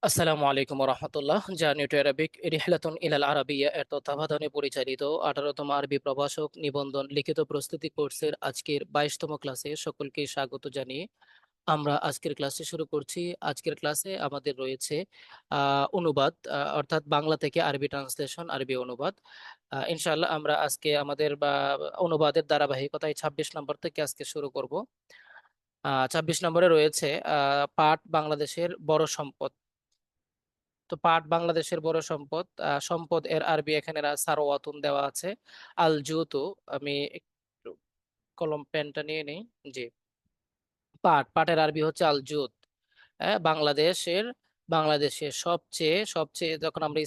আসসালামু আলাইকুম রহমতুল্লাহ। Journey to Arabic রিহলাতুন ইলাল আরাবিয়া এর তত্ত্বাবধানে পরিচালিত 18তম আরবি প্রভাষক নিবন্ধন লিখিত প্রস্তুতি কোর্সের আজকের 22তম ক্লাসে সকলকে স্বাগত জানিয়ে আমরা আজকের ক্লাসে শুরু করছি। আজকের ক্লাসে আমাদের রয়েছে অনুবাদ, অর্থাৎ বাংলা থেকে আরবি ট্রান্সলেশন, আরবি অনুবাদ। ইনশাআল্লাহ আমরা আজকে আমাদের অনুবাদের ধারাবাহিকতায় 26 নম্বর থেকে আজকে শুরু করব। 26 নম্বরে রয়েছে পাট বাংলাদেশের বড় সম্পদ। তো পাট বাংলাদেশের বড় সম্পদ। সম্পদ এর আরবি এখানে সারওয়াতুন দেওয়া আছে। আল জুতু, আমি একটু কলম পেনটা নিয়ে নিই। জি, পাটের আরবি হচ্ছে আল জুত। বাংলাদেশের বাংলাদেশের সবচেয়ে সবচেয়ে যখন আমরা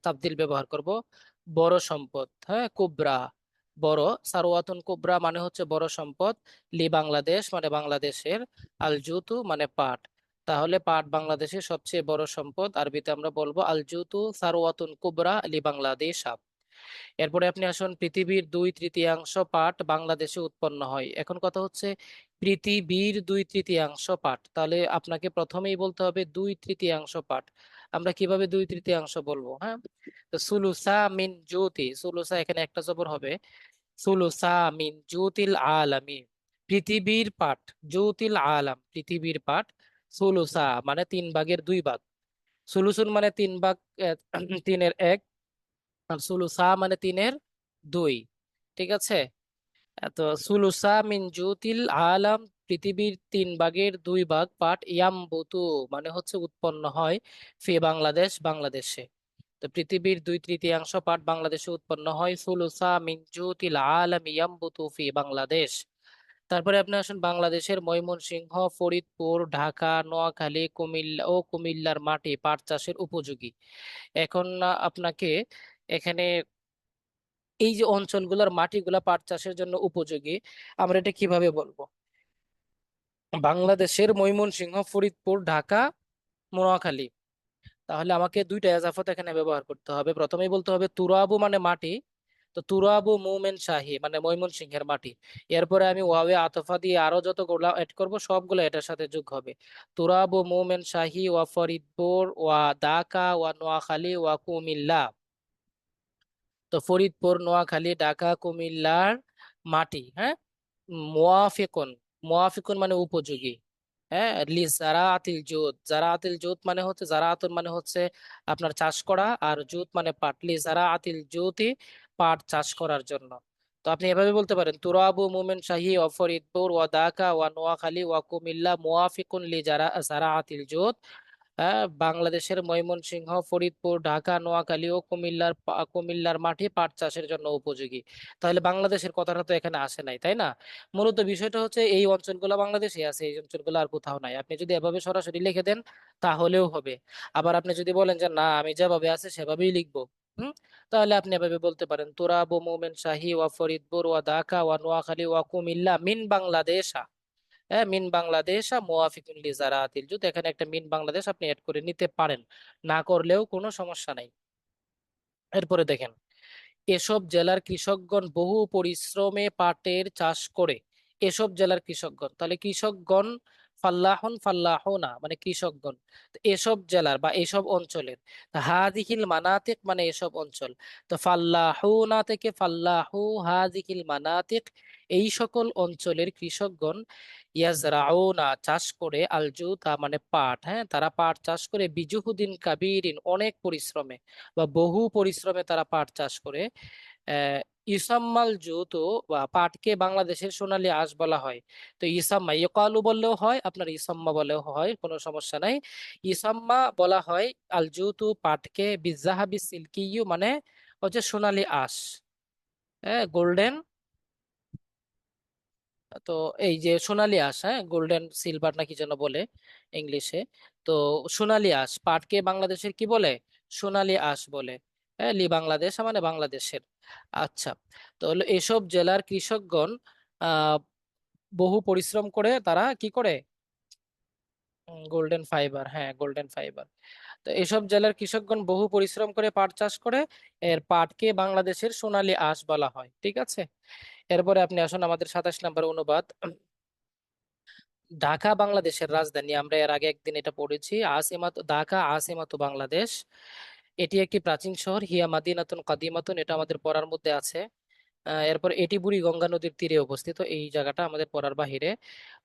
তাবদিল ব্যবহার করব, বড় সম্পদ, হ্যাঁ, কুবরা, বড়। সারওয়াতুন কুবরা মানে হচ্ছে বড় সম্পদ। লি বাংলাদেশ মানে বাংলাদেশের। আল জুতু মানে পাট। তাহলে পাট বাংলাদেশের সবচেয়ে বড় সম্পদ, আরবিতে আমরা বলবো আল জুতু সারওয়াতুন কুবরা লি বাংলাদেশ। এরপরে আপনি আসুন, পৃথিবীর 2/3 পাট বাংলাদেশে উৎপন্ন হয়। এখন কথা হচ্ছে পৃথিবীর 2/3 পাট, তাহলে আপনাকে প্রথমেই বলতে হবে 2/3 পাট। আমরা কিভাবে 2/3 বলবো? হ্যাঁ, তো সুলুসা মিন জুতি, সুলুসা এখানে একটা জবর হবে। সুলুসা মিন জুতিল আলামি, পৃথিবীর পাট। জুতিল আলাম, পৃথিবীর পাট। সুলুসা মানে 3/2 ভাগ। সুলুসুন মানে 3 ভাগ, 3/1। আর সুলুসা মানে 3/2। ঠিক আছে। তো সুলুসা মিন জুতিল আলাম, পৃথিবীর 3/2 ভাগ পাট। ইয়ামবুতু মানে হচ্ছে উৎপন্ন হয়। ফি বাংলাদেশ, বাংলাদেশে। তো পৃথিবীর 2/3 পাট বাংলাদেশে উৎপন্ন হয়। সুলুসা মিন জুতিল আলাম ইয়ামবুতু ফি বাংলাদেশ। তারপরে আপনি আসুন, বাংলাদেশের ময়মনসিংহ, ফরিদপুর, ঢাকা, নোয়াখালী, কুমিল্লা ও কুমিল্লার মাটি পাট চাষের উপযোগী। এখন আপনাকে এখানে এই যে অঞ্চলগুলোর মাটিগুলা পাট চাষের জন্য উপযোগী, আমরা এটা কিভাবে বলবো? বাংলাদেশের ময়মনসিংহ, ফরিদপুর, ঢাকা, নোয়াখালী। তাহলে আমাকে দুইটা এজাফত এখানে ব্যবহার করতে হবে। প্রথমেই বলতে হবে তুরাবু মানে মাটি। তো তুরাবু মুমেন শাহী মানে ময়মনসিংহের মাটি। এরপরে আমি ওয়াবে আতফা দিয়ে আরো যতগুলা এড করব সবগুলো এটার সাথে যোগ হবে। তুরাবু মুমেন শাহী ওয়া ফরিদপুর ওয়া ঢাকা ওয়া নোয়াখালী ওয়া কুমিল্লা। তো ফরিদপুর, নোয়াখালী, ঢাকা, কুমিল্লার মাটি, হ্যাঁ, মুওয়াফিকুন। মুওয়াফিকুন মানে উপযোগী। হ্যাঁ, লি জারাআতিল জুত, জারাআতিল জুত মানে হচ্ছে, জারাআতুন মানে হচ্ছে আপনার চাষ করা, আর জুত মানে পাট। লি জারাআতিল জুতি, পাট চাষ করার জন্য। তো আপনি এভাবে বলতে পারেন, তুরাবু মুমিন শাহী ওয়া ফরিদপুর ওয়া ঢাকা ওয়া নোয়াখালী ওয়া কুমিল্লা মুওয়াফিকুন লি জারাআতিল জুত। বাংলাদেশের ময়মনসিংহ, ফরিদপুর, ঢাকা, নোয়াখালী ও কুমিল্লার মাটি পাট চাষের জন্য উপযোগী। তাহলে বাংলাদেশের কথাটা তো এখানে আসে নাই, তাই না? মূলত বিষয়টা হচ্ছে এই অঞ্চলগুলো বাংলাদেশে আছে, এই অঞ্চলগুলো আর কোথাও নাই। আপনি যদি এভাবে সরাসরি লিখে দেন তাহলেও হবে। আবার আপনি যদি বলেন যে না, আমি যেভাবে আছে সেভাবেই লিখবো, হুম, তাহলে আপনি এভাবে বলতে পারেন, তুরাবু মুমিন শাহী ওয়া ফরিদপুর ওয়া ঢাকা ওয়া নোয়াখালী ওয়া কুমিল্লা মিন বাংলাদেশ। হ্যাঁ, মিন বাংলাদেশ মুওয়াফিকুন লি জারাআতিল জুদ, এখানে একটা মিন বাংলাদেশ আপনি অ্যাড করে নিতে পারেন, না করলেও কোনো সমস্যা নাই। এরপরে দেখেন, এসব জেলার কৃষকগণ বহু পরিশ্রমে পাটের চাষ করে। এসব জেলার কৃষকগণ, তাহলে কৃষকগণ ফাল্লাহন ফাল্লাহনা মানে কৃষকগণ। তো এসব জেলার বা এসব অঞ্চলের, হাদিহিল মানাতিক মানে এসব অঞ্চল। তো ফাল্লাহুনা থেকে ফাল্লাহু হাদিহিল মানাতিক, এই সকল অঞ্চলের কৃষকগণ ইয়াজরাউনা চাষ করে, আলজুতা মানে পাট, হ্যাঁ, তারা পাট চাষ করে, বিজুহুদিন কাবিরিন অনেক পরিশ্রমে বা বহু পরিশ্রমে তারা পাট চাষ করে। আহ ইসাম্মাল জুতো বা পাটকে বাংলাদেশের সোনালী আঁশ বলা হয়। তো ইসাম্মা ইকালু বললেও হয়, আপনার ইসাম্মা বলেও হয়, কোনো সমস্যা নাই। ইসাম্মা বলা হয় আল জুতু পাটকে, বিজাহাবি সিল্কিয়ু মানে হচ্ছে সোনালী আঁশ, হ্যাঁ, গোল্ডেন। তো এই যে সোনালী আঁশ, হ্যাঁ, গোল্ডেন সিলভার নাকি যেন বলে ইংলিশে। তো সোনালী আঁশ পাটকে বাংলাদেশের কি বলে? সোনালী আঁশ বলে। হ্যাঁ, লি বাংলাদেশ মানে বাংলাদেশের। আচ্ছা, তো হলো এসব জেলার কৃষকগণ আহ বহু পরিশ্রম করে তারা কি করে? গোল্ডেন ফাইবার, হ্যাঁ, গোল্ডেন ফাইবার। তো এসব জেলার কৃষকগণ বহু পরিশ্রম করে পাট চাষ করে, এর পাটকে বাংলাদেশের সোনালী আঁশ বলা হয়। ঠিক আছে। এরপরে আপনি আসুন আমাদের 27 নম্বর অনুবাদ। ঢাকা বাংলাদেশের রাজধানী, আমরা এর আগে একদিন এটা পড়েছি। আসিমাত ঢাকা আসিমাতু বাংলাদেশ। এটি একটি প্রাচীন শহর, হিয়া মাদিনাতুন কাদিমাতুন, এটা আমাদের পড়ার মধ্যে আছে। এরপর এটি বুড়িগঙ্গা নদীর তীরে অবস্থিত, এই জায়গাটা আমাদের পড়ার বাহিরে।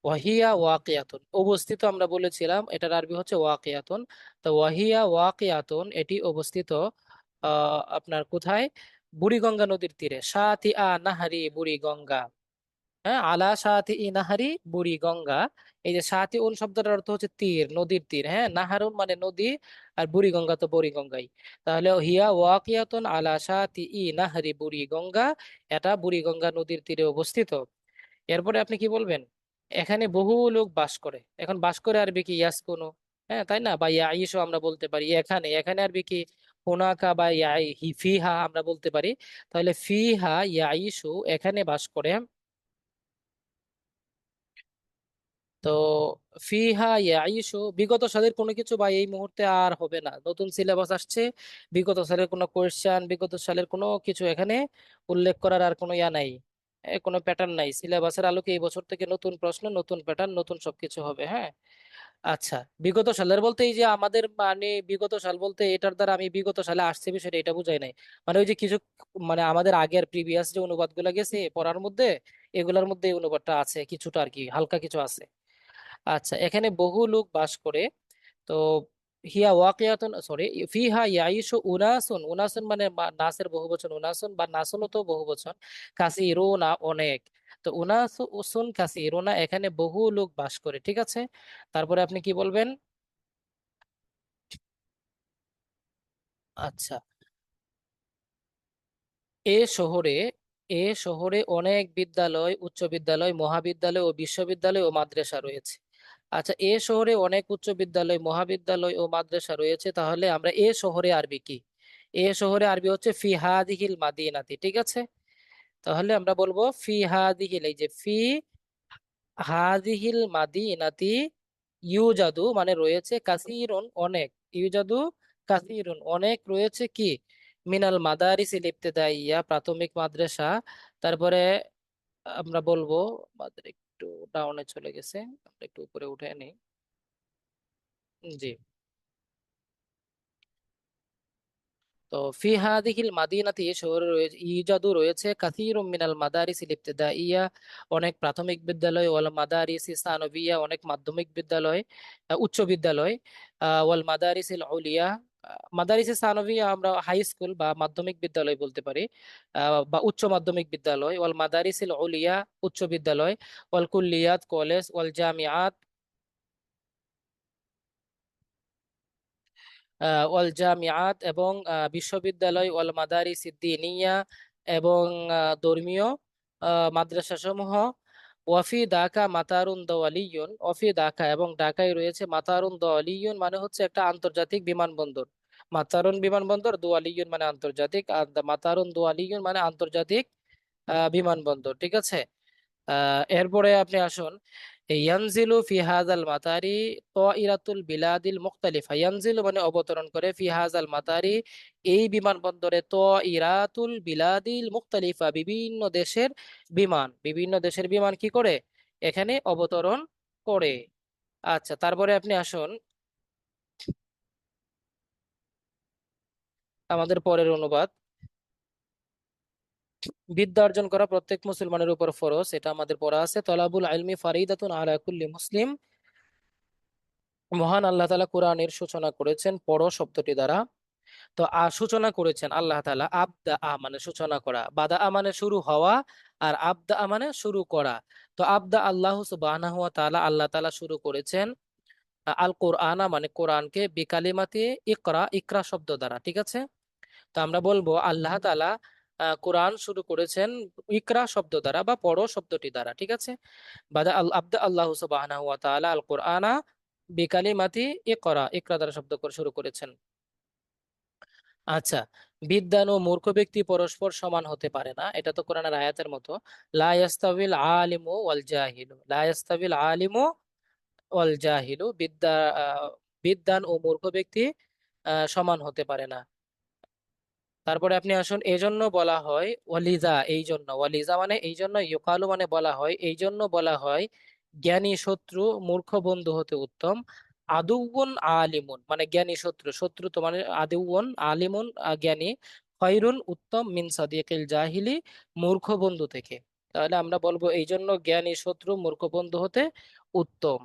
ওয়াহিয়া ওয়াকিয়াতুন, অবস্থিত আমরা বলেছিলাম, এটার আরবি হচ্ছে ওয়াকিয়াতুন। তো ওয়াহিয়া ওয়াকিয়াতুন, এটি অবস্থিত আপনার কোথায়? বুড়িগঙ্গা নদীর তীরে, সাতি আ নাহারি বুড়িগঙ্গা। হ্যাঁ, আলা সাথী ই নাহারি বুড়ি গঙ্গা। এই যে সাথী উন শব্দটার অর্থ হচ্ছে তীর, নদীর তীর। হ্যাঁ, নাহারুন মানে নদী, আর বুড়ি গঙ্গা তো বুড়ি গঙ্গাই। তাহলে হিয়া ওয়াকিয়াতুন আলা সাথী ই নাহারি বুড়ি গঙ্গা, এটা বুড়ি গঙ্গা নদীর তীরে অবস্থিত। এরপরে আপনি কি বলবেন? এখানে বহু লোক বাস করে। এখন বাস করে আরবি কি ইয়াসকুনু, হ্যাঁ তাই না? বা ইয়াইশু আমরা বলতে পারি। এখানে, এখানে আরবি কি হুনাকা বা ফিহা আমরা বলতে পারি। তাহলে ফিহা ইয়াইশু, এখানে বাস করে। তো ফিহা ইয়াইশু, বিগত সালের কোনো কিছু বা এই মুহূর্তে আর হবে না, নতুন সিলেবাস আসছে। বিগত সালের কোনো কোয়েশ্চেন, বিগত সালের কোনো কিছু এখানে উল্লেখ করার আর কোনো ইয়া নাই। কোনো প্যাটার্ন নাই, সিলেবাসের আলোকে এই বছর থেকে নতুন প্রশ্ন, নতুন প্যাটার্ন, নতুন সবকিছু হবে। হ্যাঁ, আচ্ছা। বিগত সালের বলতে এই যে আমাদের মানে বিগত সাল বলতে এটার দ্বারা আমি বিগত সালে আসছে বিষয়টা এটা বুঝাই নাই। মানে ওই যে কিছু, মানে আমাদের আগের প্রিভিয়াস যে অনুবাদগুলো গেছে পড়ার মধ্যে, এগুলোর মধ্যে এই অনুবাদটা আছে কিছুটা আর কি, হালকা কিছু আছে। আচ্ছা, এখানে বহু লোক বাস করে। তো হিয়া ওয়াকিয়াতুন, সরি, ফিহা ইয়াইশু উনাসুন, উনাসুন মানে নাসের বহুবচন উনাসুন, বা নাসুনও তো বহুবচন। কাসিরুনা অনেক। তো উনাসুন কাসিরুনা, এখানে বহু লোক বাস করে, ঠিক আছে। তারপরে আপনি কি বলবেন? আচ্ছা, এ শহরে, এ শহরে অনেক বিদ্যালয়, উচ্চ বিদ্যালয়, মহাবিদ্যালয় ও বিশ্ববিদ্যালয় ও মাদ্রাসা রয়েছে। আচ্ছা, এ শহরে অনেক উচ্চ বিদ্যালয়, মহাবিদ্যালয় ও মাদ্রাসা রয়েছে, তাহলে আমরা এ শহরে আরবি কি? এ শহরে আরবি হচ্ছে ফি হাদিহিল মাদিনাতি, ঠিক আছে। তাহলে আমরা বলবো ফি হাদিহিল, এই যে ফি হাদিহিল মাদিনাতি ইউজাদু মানে রয়েছে, কাসিরুন অনেক, ইউজাদু কাসিরুন অনেক রয়েছে কি, মিনাল মাদারিসিল ইবতেদাইয়া প্রাথমিক মাদ্রাসা। তারপরে আমরা বলবো, আমাদের একটু ডাউনে চলে গেছে, আমরা একটু উপরে উঠে নিই। জি। তো ফি হাদিহিল মাদিনাতি, শহরে রয়েছে, ইজাদু রয়েছে, কাসীরুম মিনাল মাদারিসিল ইবতিদাইয়া অনেক প্রাথমিক বিদ্যালয়, ওয়াল মাদারিস সানভিয়া অনেক মাধ্যমিক বিদ্যালয়, উচ্চ বিদ্যালয়, ওয়াল মাদারিসিল উলিয়া, মাদারিস সানভিয়া আমরা হাই স্কুল বা মাধ্যমিক বিদ্যালয় বলতে পারি, বা উচ্চ মাধ্যমিক বিদ্যালয়, ওয়াল মাদারিসিল উলিয়া উচ্চ বিদ্যালয়, ওয়াল কুল্লিয়াত কলেজ, ওয়াল জামিআত ওয়াল জামিআত এবং বিশ্ববিদ্যালয়, ওয়াল মাদারিস দ্বীনিয়া এবং ধর্মীয় মাদ্রাসা সমূহ। ওয়াফি ঢাকা মাতারুন দওয়ালিয়ুন, ওয়াফি ঢাকা এবং ঢাকায় রয়েছে মাতারুন দওয়ালিয়ুন মানে হচ্ছে একটা আন্তর্জাতিক বিমানবন্দর। মাতারুন বিমানবন্দর, দোয়ালিয়ুন মানে আন্তর্জাতিক, আর মাতারুন দোয়ালিয়ুন মানে আন্তর্জাতিক বিমানবন্দর, ঠিক আছে। এরপরে আপনি আসুন, ইয়ানজিলু ফি হাযাল মাতারি তাইরাতুল বিলাদিল মুখতালিফা, ইয়ানজিলু মানে অবতরণ করে, ফি হাযাল মাতারি এই বিমানবন্দরে, তাইরাতুল বিলাদিল মুখতালিফা বিভিন্ন দেশের বিমান, বিভিন্ন দেশের বিমান কি করে এখানে অবতরণ করে। আচ্ছা, তারপরে আপনি আসুন আমাদের পরের অনুবাদ। বিদ্যা অর্জন করা প্রত্যেক মুসলমানের উপর ফরজ, এটা আমাদের পড়া আছে। তলাবুল ইলমি ফারিদাতুন আলা কুল্লি মুসলিম, মহান আল্লাহ তাআলা কোরআনের সূচনা করেছেন পড়ো শব্দটি দ্বারা। তো সূচনা করেছেন আল্লাহ তাআলা, আবদা আ মানে সূচনা করা, বাদা আ মানে শুরু হওয়া, আর আবদা আ মানে শুরু করা। তো আবদা আল্লাহ সুবহানাহু ওয়া তাআলা, আল্লাহ তাআলা শুরু করেছেন আল কোরআনা মানে কোরআনকে, বিকালিমাতি ইকরা, ইকরা শব্দ দ্বারা, ঠিক আছে। তো আমরা বলবো আল্লাহ তাআলা কোরআন শুরু করেছেন ইকরা শব্দ দ্বারা বা পড়ো শব্দটি দ্বারা, ঠিক আছে। বাদা আল আবদা আল্লাহ সুবহানাহু ওয়া তাআলা আল কোরআনা বিকালিমাতি ইকরা, ইকরা দ্বারা শব্দ করে শুরু করেছেন। আচ্ছা, বিদ্বান ও মূর্খ ব্যক্তি পরস্পর সমান হতে পারে না, এটা তো কোরআনের আয়াতের মতো। লা ইয়াস্তাবিল আলিমু ওয়াল জাহিলু, লা ইয়াস্তাবিল আলিমু ওয়াল জাহিলু, বিদ্বান ও মূর্খ ব্যক্তি সমান হতে পারে না। তারপরে আপনি আসুন, এই জন্য বলা হয় ওয়ালিজা, এই জন্য, ওয়ালিজা মানে এই জন্য, ইউকালু মানে বলা হয়, এই জন্য বলা হয়, জ্ঞানী শত্রু মূর্খ বন্ধু হতে উত্তম। আদুউন আলিমুন মানে জ্ঞানী শত্রু, শত্রু তো মানে আদুউন আলিমুন জ্ঞানী, খয়রুন উত্তম, মিন সাদিকিল জাহিলি মূর্খ বন্ধু থেকে। তাহলে আমরা বলবো এই জন্য জ্ঞানী শত্রু মূর্খ বন্ধু হতে উত্তম।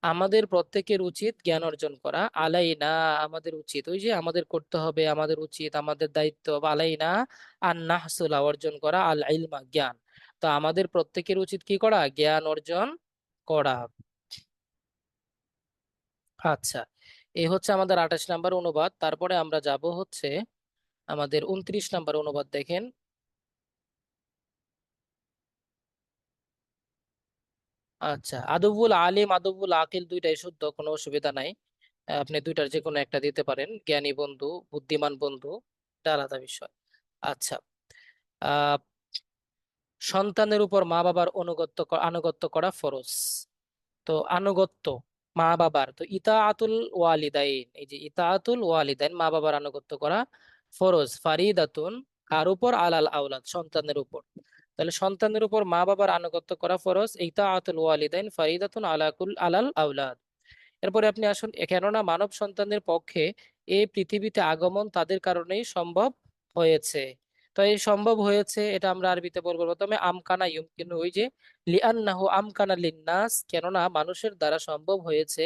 আমাদের প্রত্যেকের উচিত জ্ঞান অর্জন করা। আলাইনা আমাদের উচিত, ওই যে আমাদের করতে হবে, আমাদের উচিত, আমাদের দায়িত্ব। বা আলাইনা আর নাহসুলা অর্জন করা, আল ইলমা জ্ঞান। তো আমাদের প্রত্যেকের উচিত কি করা? জ্ঞান অর্জন করা। আচ্ছা, এই হচ্ছে আমাদের 28 নম্বর অনুবাদ। তারপরে আমরা যাব হচ্ছে আমাদের 29 নম্বর অনুবাদ। দেখেন, আচ্ছা, আদবুল আলিম আদবুল আকিল দুইটাই শুদ্ধ, কোনো অসুবিধা নাই। আপনি দুইটার যে কোনো একটা দিতে পারেন, জ্ঞানী বন্ধু, বুদ্ধিমান বন্ধু, এটা আলাদা বিষয়। আচ্ছা, আহ সন্তানের উপর মা বাবার আনুগত্য করা ফরজ। তো আনুগত্য মা বাবার, তো ইতাআতুল ওয়ালিদাইন, এই যে ইতাআতুল ওয়ালিদাইন মা বাবার আনুগত্য করা ফরজ, ফারিদাতুন কার উপর? আলাল আওলাদ সন্তানের উপর। তাহলে সন্তানের উপর মা বাবার আনুগত্য করা ফরজ, ইতাআতুল ওয়ালিদাইন ফারিদাতুন আলাল আওলাদ। এরপরে আপনি আসুন, কেননা মানব সন্তানের পক্ষে এই পৃথিবীতে আগমন তাদের কারণেই সম্ভব হয়েছে। তো এই সম্ভব হয়েছে এটা আমরা আরবিতে বলবো প্রথমে আমকানা ইউমকিনু, ওই যে লিআন্নাহু আমকানা লিন্নাস, কেননা মানুষের দ্বারা সম্ভব হয়েছে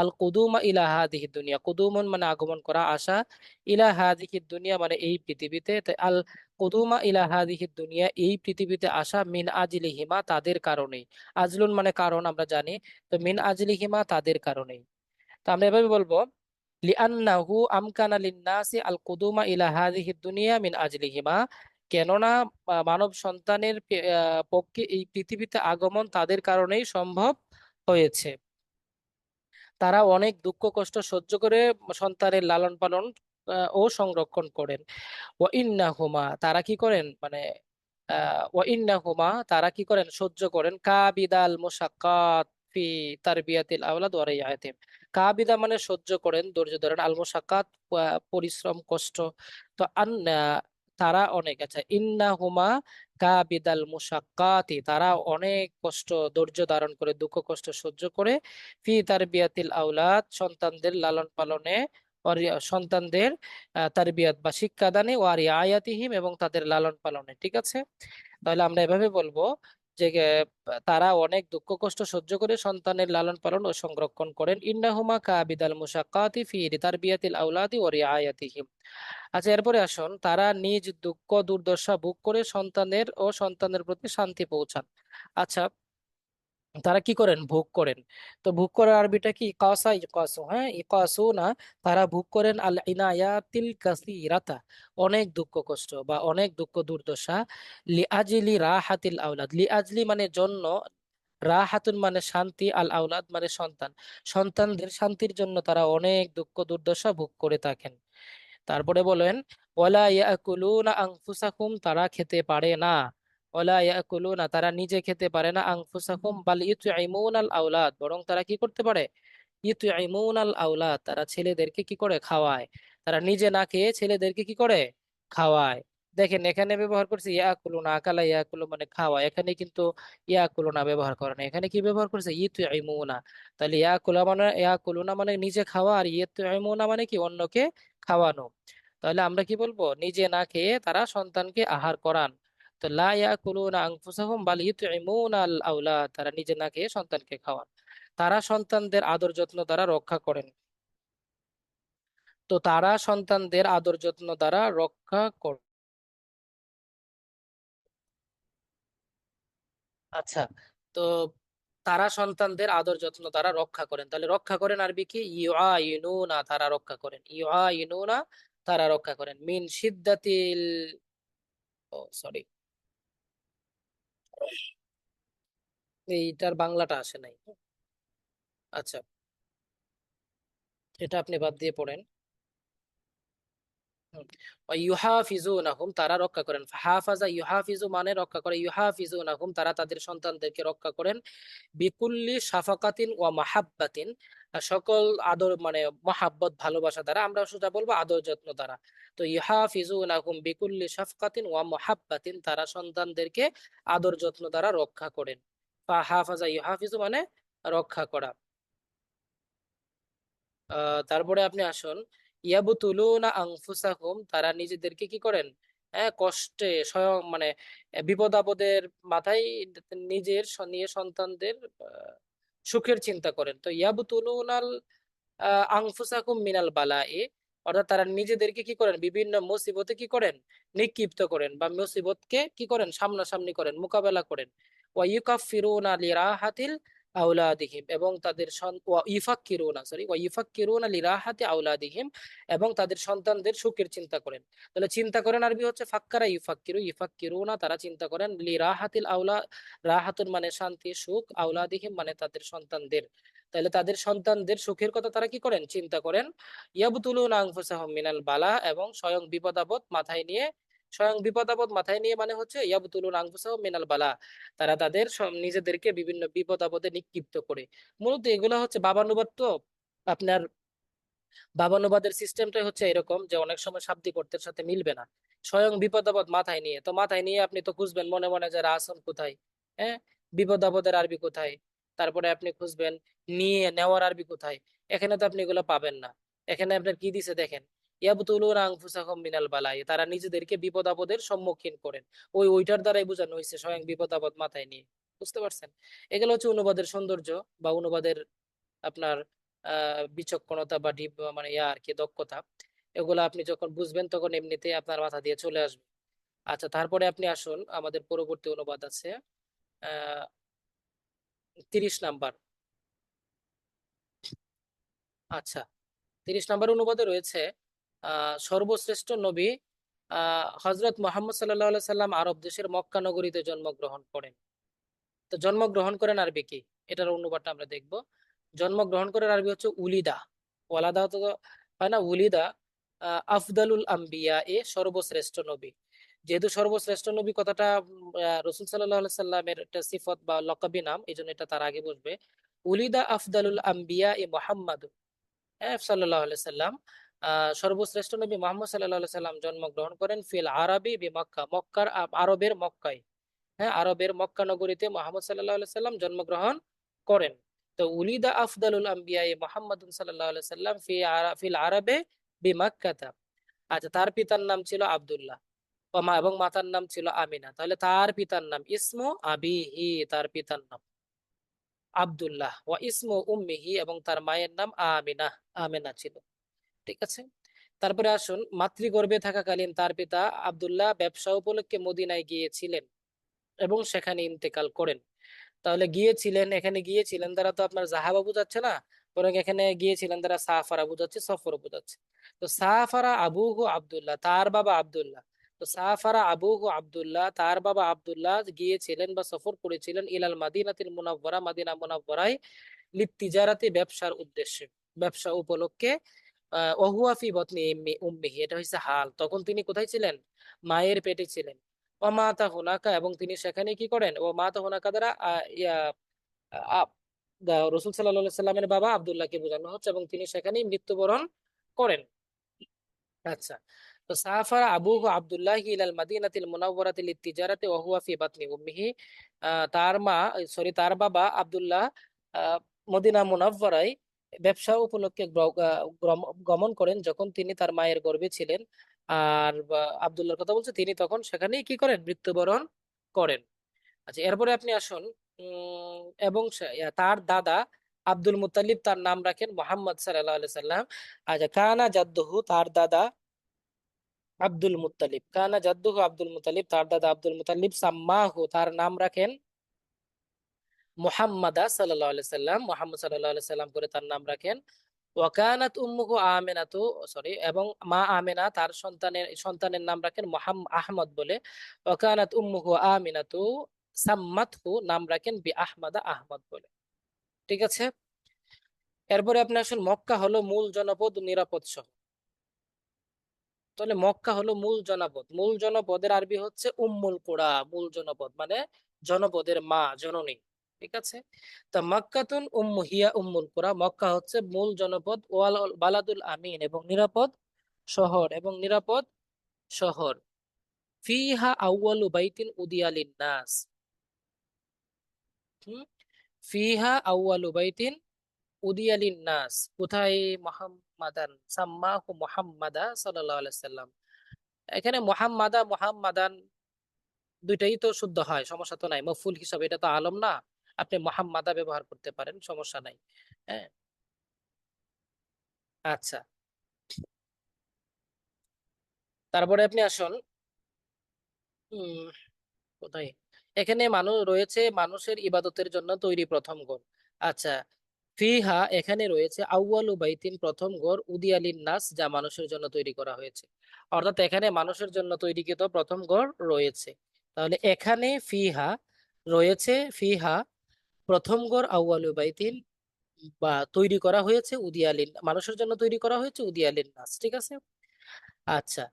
আল কুদুমা ইলা হাদিহি দুনিয়া, কুদুমন মানে আগমন করা, আসা, ইলা হাদিহি দুনিয়া মানে এই পৃথিবীতে। তাই আল কুদুমা ইলা হাদিহি দুনিয়া এই পৃথিবীতে আসা, মিন আজলিহিমা তাদের কারণেই। আজলুন মানে কারণ আমরা জানি, তো মিন আজলিহিমা তাদের কারণেই। তো আমরা এভাবে বলবো, লিআন্নাহু আমকানা লিন্নাসি আল কুদুমা ইলা হাযিহি দুনিয়া মিন আজলিহিমা, কেননা মানব সন্তানের পক্ষে এই পৃথিবীতে আগমন তাদের কারণেই সম্ভব হয়েছে। তারা অনেক দুঃখ কষ্ট সহ্য করে সন্তানের লালন পালন ও সংরক্ষণ করেন। ওয়া ইন্নাহুমা তারা কি করেন মানে ওয়া ইন্নাহুমা তারা কি করেন? সহ্য করেন। কাবিদাল মুশাক্কাত ফি তারবিয়াতিল আওলাদ ওয়া রিআয়াতিহিম। কাবিদা মানে সহ্য করেন, ধৈর্য ধরেন, আল মুশাক্কাত পরিশ্রম কষ্ট। তো তারা অনেক, আচ্ছা, ইন্নাহুমা কাবিদাল মুশাক্কাতি তারা অনেক কষ্ট ধৈর্য ধারণ করে দুঃখ কষ্ট সহ্য করে, ফি তারবিয়াতিল আওলাদ সন্তানদের লালন পালনে, সন্তানদের তারবিয়াত বা শিক্ষাদানে, ওয়ারি আয়াতিহিম এবং তাদের লালন পালনে। ঠিক আছে, তাহলে আমরা এভাবে বলবো যে তারা অনেক দুঃখ কষ্ট সহ্য করে সন্তানের লালন পালন ও সংরক্ষণ করেন। ইন্নাহুমা কাবিদাল মুশাক্কাতি ফি তারবিয়াতিল আওলাদি ওয়া রিআয়াতিহিম। আচ্ছা, এরপরে আসুন, তারা নিজ দুঃখ দুর্দশা ভোগ করে সন্তানের ও সন্তানের প্রতি শান্তি পৌঁছান। আচ্ছা, তারা কি করেন? ভোগ করেন। তো ভোগ করার আরবিটা কি? ইকাসা ইকাসু, হ্যাঁ, ইকাসু না, তারা ভোগ করেন আল ইনায়াতিল কাসিরাতা অনেক দুঃখ কষ্ট বা অনেক দুঃখ দুর্দশা, লি আজলি রাহাতিল আওলাদ, লি আজলি মানে জন্য, রাহাতুন মানে শান্তি, আল আওলাদ মানে সন্তান, সন্তানদের শান্তির জন্য তারা অনেক দুঃখ দুর্দশা ভোগ করে থাকেন। তারপরে বলেন, ওয়ালা ইয়াকুলুনা আনফুসাকুম তারা খেতে পারে না, ওয়ালা ইয়াকুলুনা তারা নিজে খেতে পারে না, আনফুসাকুম বাল ইউতইমুনাল আওলাদ বরং তারা কি করতে পারে? ইউতইমুনাল আওলাদ তারা ছেলেদেরকে কি করে? খাওয়ায়। তারা নিজে না খেয়ে ছেলেদেরকে কি করে? খাওয়ায়। দেখেন এখানে ব্যবহার করছে ইয়াকুলুনা, আকালা ইয়াকুলু মানে খাওয়া, এখানে কিন্তু ইয়াকুলুনা ব্যবহার করে না, এখানে কি ব্যবহার করছে? ইউতইমুনা। তাহলে ইয়াকুলুনা মানে নিজে খাওয়া, আর ইউতইমুনা মানে কি? অন্যকে খাওয়ানো। তাহলে আমরা কি বলবো? নিজে না খেয়ে তারা সন্তানকে আহার করান। তো লা ইয়াকুলুনা আনফুসাহুম বাল ইউতইমুনাল আওলাদ তারা নিজে না খেয়ে সন্তানকে খাওয়ান। তারা সন্তানদের আদর যত্ন দ্বারা রক্ষা করেন। তো তারা সন্তানদের আদর যত্ন দ্বারা রক্ষা করেন। আচ্ছা, তো তারা সন্তানদের আদর যত্ন দ্বারা রক্ষা করেন, তাহলে রক্ষা করেন আরবি কি? ইউআইনুনা তারা রক্ষা করেন, ইউআইনুনা তারা রক্ষা করেন, মিন শিদ্দাতিল, ও সরি, এইটার বাংলাটা আসে নাই। আচ্ছা, এটা আপনি বাদ দিয়ে পড়েন। ইউহাফিজুনাহুম তারা রক্ষা করেন, হাফাজা ইউহাফিজু মানে রক্ষা করে, ইউহাফিজুনাহুম তারা তাদের সন্তানদেরকে রক্ষা করেন, বিকুল্লি শাফাকাতিন ওয়া মাহাব্বাতিন সকল আদর মানে মহাব্বত ভালোবাসা দ্বারা, আমরা সোজা বলবো আদর যত্ন দ্বারা। তো ইউহাফিজুনাহুম বিকুল্লি শাফকাতিন ওয়া মাহাব্বাতিন তারা সন্তানদেরকে আদর যত্ন দ্বারা রক্ষা করেন। হাফাজা ইউহাফিজু মানে রক্ষা করা। তারপরে আপনি আসুন, ইয়াবতুলুনা আনফুসাহুম, তারা নিজেদেরকে কি করেন, হ্যাঁ, কষ্টে স্বয়ং মানে বিপদ আপদের মাথায় নিজের নিয়ে সন্তানদের আহ, সুখের চিন্তা করেন। তো ইয়াবতুলুনাল আনফুসাকুম মিনাল বালায়ে, অর্থাৎ তারা নিজেদেরকে কি করেন, বিভিন্ন মুসিবতে কি করেন, নিক্ষিপ্ত করেন, বা মুসিবতকে কি করেন, সামনাসামনি করেন, মোকাবেলা করেন। ওয়া ইউকাফিরুনা লিরাহাতিল আউলাদিহিম, এবং তাদের ওয়া ইউফাক্কিরুনা, সরি, ওয়া ইউফাক্কিরুনা লিরাহাতি আউলাদিহিম, এবং তাদের সন্তানদের সুখের চিন্তা করেন। তাহলে চিন্তা করেন আরবি হচ্ছে ফাক্কারা ইউফাক্কিরু, ইউফাক্কিরুনা তারা চিন্তা করেন, লিরাহাতিল আউলা, রাহাতুন মানে শান্তি, সুখ, আউলাদিহিম মানে তাদের সন্তানদের। তাহলে তাদের সন্তানদের সুখের কথা তারা কি করেন, চিন্তা করেন। ইয়াবতুলুনা আনফুসাহুম মিনাল বালা, এবং স্বয়ং বিপদাপদ মাথায় নিয়ে, স্বয়ং বিপদাপদ মাথায় নিয়ে মানে হচ্ছে ইয়াবতুলুনা আনফুসাহুম মিনাল বালা, তারা তাদের নিজেদেরকে বিভিন্ন বিপদ আপদে নিক্ষিপ্ত করে। মূলত এগুলো হচ্ছে বাবানুবাদ। তো আপনার বাবানুবাদের সিস্টেমটাই হচ্ছে এরকম যে অনেক সময় শাব্দিক অর্থের সাথে মিলবে না। স্বয়ং বিপদ আপদ মাথায় নিয়ে, তো মাথায় নিয়ে আপনি তো খুঁজবেন মনে মনে যে রাসন কোথায়, হ্যাঁ, বিপদ আপদের আরবি কোথায়, তারপরে আপনি খুঁজবেন নিয়ে নেওয়ার আরবি কোথায়। এখানে তো আপনি এগুলো পাবেন না। এখানে আপনার কি দিছে দেখেন, ইয়াবতুলুনা আনফুসাহুম মিনাল বালাই, তারা নিজেদেরকে বিপদ আপদের সম্মুখীন করেন। ওইটার দ্বারাই বোঝানো হয়েছে স্বয়ং বিপদ আপদ মাথায় নিয়ে। বুঝতে পারছেন? এগুলো হচ্ছে অনুবাদের সৌন্দর্য, বা অনুবাদের আপনার বিচক্ষণতা বা ডিপ মানে ইয়া আর কি, দক্ষতা। এগুলো আপনি যখন বুঝবেন তখন এমনিতেই আপনার মাথা দিয়ে চলে আসবে। আচ্ছা, তারপরে আপনি আসুন, আমাদের পরবর্তী অনুবাদ আছে 30 নাম্বার। আচ্ছা, 30 নাম্বার অনুবাদে রয়েছে সর্বশ্রেষ্ঠ নবী হজরত মোহাম্মদ সাল্লাহ সাল্লাম আরব দেশের মক্কা নগরীতে জন্মগ্রহণ করেন। তো জন্মগ্রহণ করেন আরবি কি, এটার অনুবাদটা আমরা দেখব। জন্মগ্রহণ করেন আরবি হচ্ছে উলিদা। ওয়ালাদা তো হয় না, উলিদা। আফদালুল আম্বিয়া এ, সর্বশ্রেষ্ঠ নবী। যেহেতু সর্বশ্রেষ্ঠ নবী কথাটা রসুল সাল্লাহ সাল্লামের একটা সিফত বা লকাবি নাম, এই জন্য এটা তার আগে বসবে। উলিদা আফদালুল আম্বিয়া এ মোহাম্মদ, হ্যাঁ, সাল্লাহ সাল্লাম, সর্বশ্রেষ্ঠ নবী মোহাম্মদ সাল্লাহ সাল্লাম জন্মগ্রহণ করেন ফিল আরবি বি মক্কা, মক্কার আরবের মক্কায়, হ্যাঁ, আরবের মক্কা নগরীতে মোহাম্মদ সাল্লাহ সাল্লাম জন্মগ্রহণ করেন। তো উলিদা আফদালুল আম্বিয়া মোহাম্মদুন সাল্লাহ সাল্লাম ফিল আরবে বি মক্কাতা। আচ্ছা, তার পিতার নাম ছিল আব্দুল্লাহ, ও মা এবং মাতার নাম ছিল আমিনা। তাহলে তার পিতার নাম ইসমু আবিহি, তার পিতার নাম আব্দুল্লাহ, ওয়া ইসমু উম্মিহি, এবং তার মায়ের নাম আমিনা, আমেনা ছিল। ঠিক আছে। তারপরে আসুন, মাতৃগর্ভে থাকাকালীন তার পিতা আব্দুল্লাহ ব্যবসা উপলক্ষে মদিনায় গিয়েছিলেন এবং সেখানে ইন্তেকাল করেন। তাহলে গিয়েছিলেন, এখানে গিয়েছিলেন দ্বারা তো আপনার জাহাবা বোঝাচ্ছে না, বরং এখানে গিয়েছিলেন দ্বারা সাফারা বোঝাচ্ছে, সফর বোঝাচ্ছে। তো সাফারা আবুহু আব্দুল্লাহ, তার বাবা আব্দুল্লাহ। তো সাফারা আবুহু আব্দুল্লাহ, তার বাবা আব্দুল্লাহ গিয়েছিলেন বা সফর করেছিলেন ইলাল মাদিনাতিল মুনাওয়ারা, মাদিনা মুনাওয়ারায়, লিতিজারাতি ব্যবসার উদ্দেশ্যে, ব্যবসা উপলক্ষে। ওহুয়া ফি বতনি উম্মিহি, এটা হচ্ছে হাল, তখন তিনি কোথায় ছিলেন, মায়ের পেটে ছিলেন। ও মাতা হুনাকা, এবং তিনি সেখানে কি করেন, ও মাতা হুনাকা দ্বারা রসুল সাল্লাহ সাল্লামের বাবা আব্দুল্লাহকে বোঝানো হচ্ছে, এবং তিনি সেখানেই মৃত্যুবরণ করেন। আচ্ছা, তো সাফার আবুহু আব্দুল্লাহ ইলাল মাদিনাতিল মুনাওয়ারাতি লিতিজারাতি ওয়া হুয়া ফি বাতনি উম্মিহি, তার মা, সরি, তার বাবা আব্দুল্লাহ আহ, মদিনা মুনাওয়ারায় ব্যবসা উপলক্ষে গমন করেন যখন তিনি তার মায়ের গর্ভে ছিলেন। আর আব্দুল্লাহর কথা বলছে, তিনি তখন সেখানেই কি করেন, মৃত্যুবরণ করেন। আচ্ছা, এরপরে আপনি আসুন, এবং তার দাদা আব্দুল মুতালিব, তার নাম রাখেন মোহাম্মদ সাল্লাল্লাহু আলাইহি সাল্লাম। আচ্ছা, কানা জাদ্দুহু, তার দাদা আব্দুল মুত্তালিব, কানা জাদ্দুহু আব্দুল মুতালিব, তার দাদা আব্দুল মুতালিব, সাম্মাহু, তার নাম রাখেন মুহাম্মাদা সাল্লাল্লাহু আলাইহি সাল্লাম, মুহাম্মদ সাল্লাল্লাহু আলাইহি সাল্লাম করে তার নাম রাখেন। ওয়াকানাত উম্মুহু আমিনাতু, সরি, এবং মা আমিনা তার সন্তানের সন্তানের নাম রাখেন আহমদ বলে। ওয়াকানাত উম্মুহু আমিনাতু সাম্মাতহু, নাম রাখেন বি আহমদা, আহমদ বলে। ঠিক আছে। এরপরে আপনি আসুন, মক্কা হলো মূল জনপদ ও নিরাপদ শহর। তাহলে মক্কা হলো মূল জনপদ, মূল জনপদের আরবি হচ্ছে উম্মুল কুরা, মূল জনপদ মানে জনপদের মা, জননী। ঠিক আছে। তা মক্কাতুন হিয়া উম্মুল কুরা, মক্কা হচ্ছে মূল জনপদ, ওয়াল বালাদুল আমিন, এবং নিরাপদ শহর, এবং নিরাপদ শহর। ফিহা আউয়ালু বাইতিন উদিয়া লিন্নাস, হুম, ফিহা আউয়ালু বাইতিন উদিয়া লিন-নাস, কোথায়? মুহাম্মাদান সাম্মাহু মুহাম্মাদা সাল্লাল্লাহু আলাইহি সাল্লাম। এখানে মুহাম্মাদা মুহাম্মাদান দুইটাই তো শুদ্ধ হয়, সমস্যা তো নাই। মফউল হিসাবে এটা তো আলম না, আপনি মুহাম্মাদা ব্যবহার করতে পারেন, সমস্যা নাই। হ্যাঁ, আচ্ছা, তারপরে আপনি আসুন। উম কোথায়? এখানে মানুষ রয়েছে, মানুষের ইবাদতের জন্য তৈরি প্রথম ঘর। আচ্ছা, ফিহা এখানে রয়েছে আউয়ালু বাইতিন প্রথম ঘর উদিয়ালিন নাস, যা মানুষের জন্য তৈরি করা হয়েছে। অর্থাৎ এখানে মানুষের জন্য তৈরিকৃত প্রথম ঘর রয়েছে। তাহলে এখানে ফিহা রয়েছে, ফিহা প্রথম ঘর আউয়ালু বাইতিন, বা তৈরি করা হয়েছে উদিয়ালিন, মানুষের জন্য তৈরি করা হয়েছে উদিয়ালিন নাস, ঠিক আছে। আচ্ছা,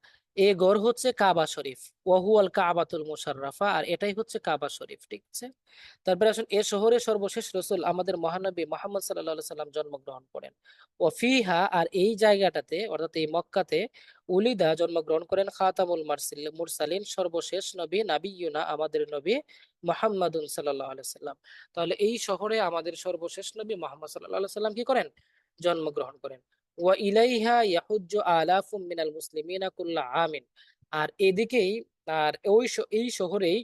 এ গড় হচ্ছে কাবা শরীফ, ওয়াহুয়াল কাবাতুল মুশাররাফা, আর এটাই হচ্ছে কাবা শরীফ, ঠিক আছে। তারপরে আসুন, এ শহরে সর্বশেষ রসুল আমাদের মহানবী মুহাম্মদ সাল্লাল্লাহু আলাইহি সাল্লাম জন্মগ্রহণ করেন। ও ফিহা, আর এই জায়গাটাতে অর্থাৎ এই মক্কাতে, উলিদা জন্মগ্রহণ করেন খাতামুল মুরসালিন, সর্বশেষ নবী, নাবিয়ুনা আমাদের নবী মুহাম্মাদুন সাল্লাল্লাহু আলাইহি সাল্লাম। তাহলে এই শহরে আমাদের সর্বশেষ নবী মুহাম্মদ সাল্লাল্লাহু আলাইহি সাল্লাম কি করেন? জন্মগ্রহণ করেন। ওয়া ইলাইহা ইয়াহুজ্জু আলাফুম মিনাল মুসলিমিনা কুল্লা আমিন, আর এদিকেই, আর এই শহরেই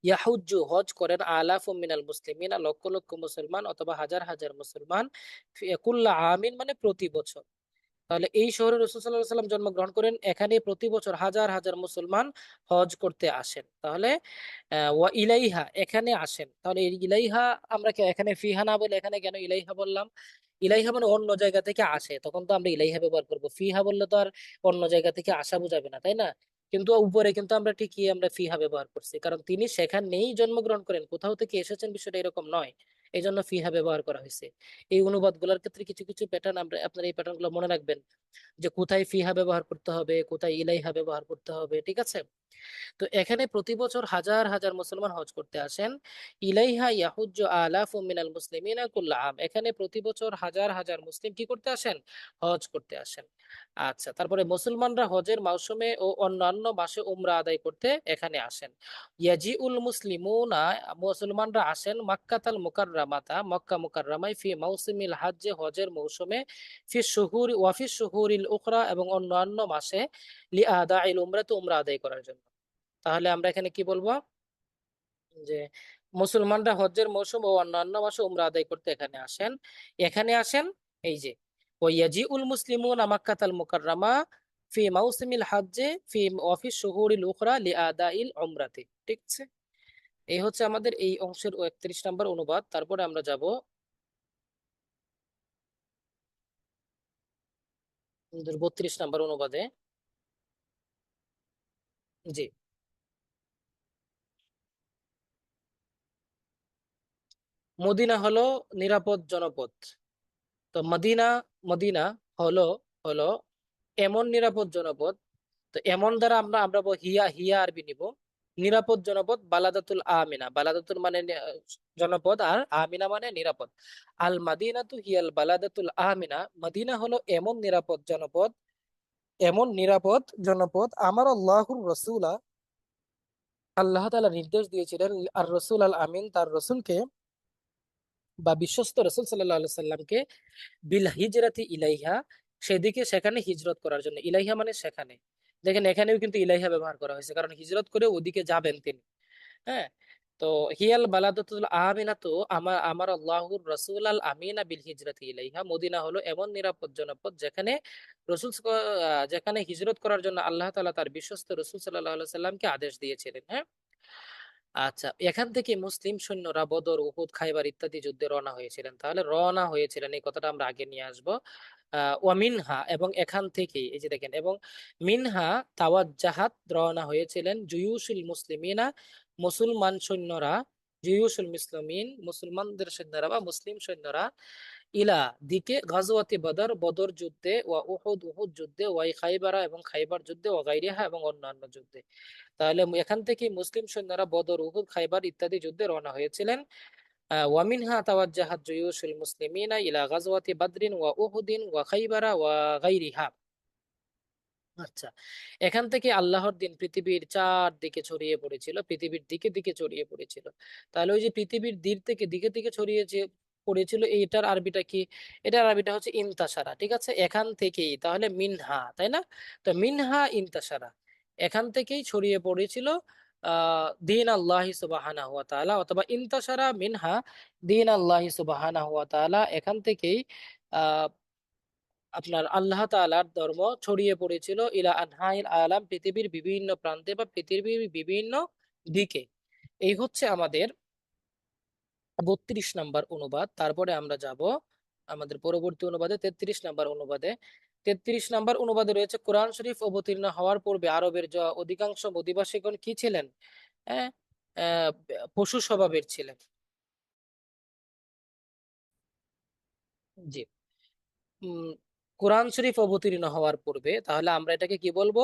ইয়াহুজ্জু হজ করেন আলাফুম মিনাল মুসলিমিনা লক্ষ লক্ষ মুসলমান অথবা হাজার হাজার মুসলমান, কুল্লা আমিন মানে প্রতি বছর। তাহলে এই শহরে রাসূল সাল্লাল্লাহু আলাইহি সাল্লাম জন্মগ্রহণ করেন, এখানে প্রতি বছর হাজার হাজার মুসলমান হজ করতে আসেন। তাহলে ওয়া ইলাইহা এখানে আসেন, তাহলে এই ইলাইহা আমরা এখানে ফিহা না বলে এখানে কেন ইলাইহা বললাম? ইলাইহা মানে অন্য জায়গা থেকে আসে, তখন তো আমরা ইলাইহা ব্যবহার করব, ফিহা বললে তো আর অন্য জায়গা থেকে আসা বোঝাবে না, তাই না? কিন্তু উপরে কিন্তু আমরা ঠিকই আমরা ফিহা ব্যবহার করছি, কারণ তিনি সেখানেই জন্মগ্রহণ করেন, কোথাও থেকে এসেছেন বিষয়টা এরকম নয়, এই জন্য ফিহা ব্যবহার করা হয়েছে। এই অনুবাদ গুলার ক্ষেত্রে কিছু কিছু প্যাটার্ন আমরা, আপনার এই প্যাটার্ন গুলো মনে রাখবেন, যে কোথায় ফিহা ব্যবহার করতে হবে, কোথায় ইলাইহা ব্যবহার করতে হবে, ঠিক আছে। তো এখানে প্রতি বছর হাজার হাজার মুসলমান হজ করতে আসেন। ইলাইহা ইয়াহুজ্জু আলাফু মিনাল মুসলিমিনা কুল্লা আম, এখানে প্রতি বছর হাজার হাজার মুসলিম কি করতে আসেন? হজ করতে আসেন। আচ্ছা, তারপরে মুসলমানরা হজের মৌসুমে ও অন্যান্য মাসে উমরা আদায় করতে এখানে আসেন। ইয়াজিউল মুসলিমুনা, মুসলমানরা আসেন মাক্কাতাল মুকাররামাতা, মক্কা মুকাররামায়, ফি মৌসুমিল হজ্জে হজের মৌসুমে, ফি শুহুরি ওয়াফি শুহুরিল উখরা এবং অন্যান্য মাসে, লি আদাইল উমরা, তো উমরা আদায় করার জন্য। তাহলে আমরা এখানে কি বলবো? যে মুসলমানরা হজ্জের মৌসুম ও অন্যান্য মাসে উমরা আদায় করতে এখানে আসেন। এখানে আসেন, এই যে ওয়াজিউল মুসলিমুন মাক্কাতাল মুকাররামা ফি মাউসিমিল হজ্জে ফি অফিস শুহুরিল উখরা লিআদাইল উমরাতি, ঠিক আছে। এই হচ্ছে আমাদের এই অংশের 31 নম্বর অনুবাদ। তারপরে আমরা যাব 32 নম্বর অনুবাদে। জি, মদিনা হলো নিরাপদ জনপদ। তো মদিনা, মদিনা হলো হলো এমন নিরাপদ জনপদ। তো এমন দ্বারা আমরা আমরা হিয়া, হিয়া আরবি নিব। নিরাপদ জনপদ, বালাদাতুল আমিনা, বালাদাতুল মানে জনপদ, আর আমিনা মানে নিরাপদ। আল মাদিনাতু হিয়াল বালাদাতুল আমিনা, মদিনা হলো এমন নিরাপদ জনপদ, এমন নিরাপদ জনপদ, আমার আল্লাহুর রসুলা, আল্লাহ তাআলা নির্দেশ দিয়েছিলেন, আর রসুল আল আমিন, তার রসুলকে বা বিশ্বস্ত রসুল সাল্লাল্লাহু আলাইহি সাল্লামকে, বিল হিজরাতি ইলাইহা, সেদিকে সেখানে হিজরত করার জন্য। ইলাইহা মানে সেখানে, দেখেন এখানেও কিন্তু ইলাইহা ব্যবহার করা হয়েছে, কারণ হিজরত করে ওদিকে যাবেন তিনি। হ্যাঁ, তো হিয়াল বালাদাতুল আমিনা, তো আমার আমার আল্লাহুর রাসূল আল আমিনা বিল হিজরাতি ইলাইহা, মদিনা হলো এমন নিরাপদ জনপদ যেখানে রসুল যেখানে হিজরত করার জন্য আল্লাহ তাআলা তার বিশ্বস্ত রসুল সাল্লাল্লাহু আলাইহি সাল্লামকে আদেশ দিয়েছিলেন। হ্যাঁ, আচ্ছা, এখান থেকে মুসলিম সৈন্যরা বদর, উহুদ, খাইবার ইত্যাদি যুদ্ধে রওনা হয়েছিলেন। তাহলে রওনা হয়েছিলেন এই কথাটা আমরা আগে নিয়ে আসবো। ওয়ামিনহা, এবং এখান থেকে, এই যে দেখেন, এবং মিনহা তাওয়াজ্জাহাত, রওনা হয়েছিলেন, জুয়ুশুল মুসলিমিনা, মুসলমান সৈন্যরা, জুয়ুশুল মুসলিমিন, মুসলমানদের সৈন্যরা বা মুসলিম সৈন্যরা, ইলা দিকে, গাজওয়াতি বদর, বদর যুদ্ধে, ওয়া উহুদ, উহুদ যুদ্ধে, ওয়াই খাইবারা এবং খাইবার যুদ্ধে, ওয়া গাইরিহা এবং অন্যান্য যুদ্ধে। তাহলে এখান থেকে মুসলিম সৈন্যরা বদর, উহুদ, খাইবার ইত্যাদি যুদ্ধে রওনা হয়েছিলেন। ওয়ামিনহা তাওয়াজ্জাহাত জুয়ুশুল মুসলিমিনা ইলা গাজওয়াতি বদরিন ওয়া উহুদিন ওয়া খাইবারা ওয়া গাইরিহা। আচ্ছা, এখান থেকে আল্লাহর দিন পৃথিবীর চারদিকে ছড়িয়ে পড়েছিল, পৃথিবীর দিকে দিকে ছড়িয়ে পড়েছিল। তাহলে ওই যে পৃথিবীর দিক থেকে দিকে দিকে ছড়িয়ে যে পড়েছিল, এইটার আরবিটা কি? এটার আরবিটা হচ্ছে ইনতাসারা। ঠিক আছে, এখান থেকেই, তাহলে মিনহা, তাই না? তো মিনহা ইনতাসারা, এখান থেকেই ছড়িয়ে পড়েছিল দিন আল্লাহ সুবহানাহু ওয়া তাআলা, অথবা ইনতাসারা মিনহা দিন আল্লাহ সুবহানাহু ওয়া তাআলা, এখান থেকেই আপনার আল্লাহ তাআলার ধর্ম ছড়িয়ে পড়েছিল ইলা আনহাইল আলাম, পৃথিবীর বিভিন্ন প্রান্তে বা পৃথিবীর বিভিন্ন দিকে। এই হচ্ছে আমাদের 32 নম্বর অনুবাদ। তারপরে আমরা যাব আমাদের পরবর্তী অনুবাদে, 33 নম্বর অনুবাদে। 33 নম্বর অনুবাদে রয়েছে, কোরআন শরীফ অবতীর্ণ হওয়ার পূর্বে আরবের অধিকাংশ অধিবাসীগণ কি ছিলেন? হ্যাঁ, পশু স্বভাবের ছিলেন। জি। উম, কোরআন শরীফ অবতীর্ণ হওয়ার পূর্বে, তাহলে আমরা এটাকে কি বলবো?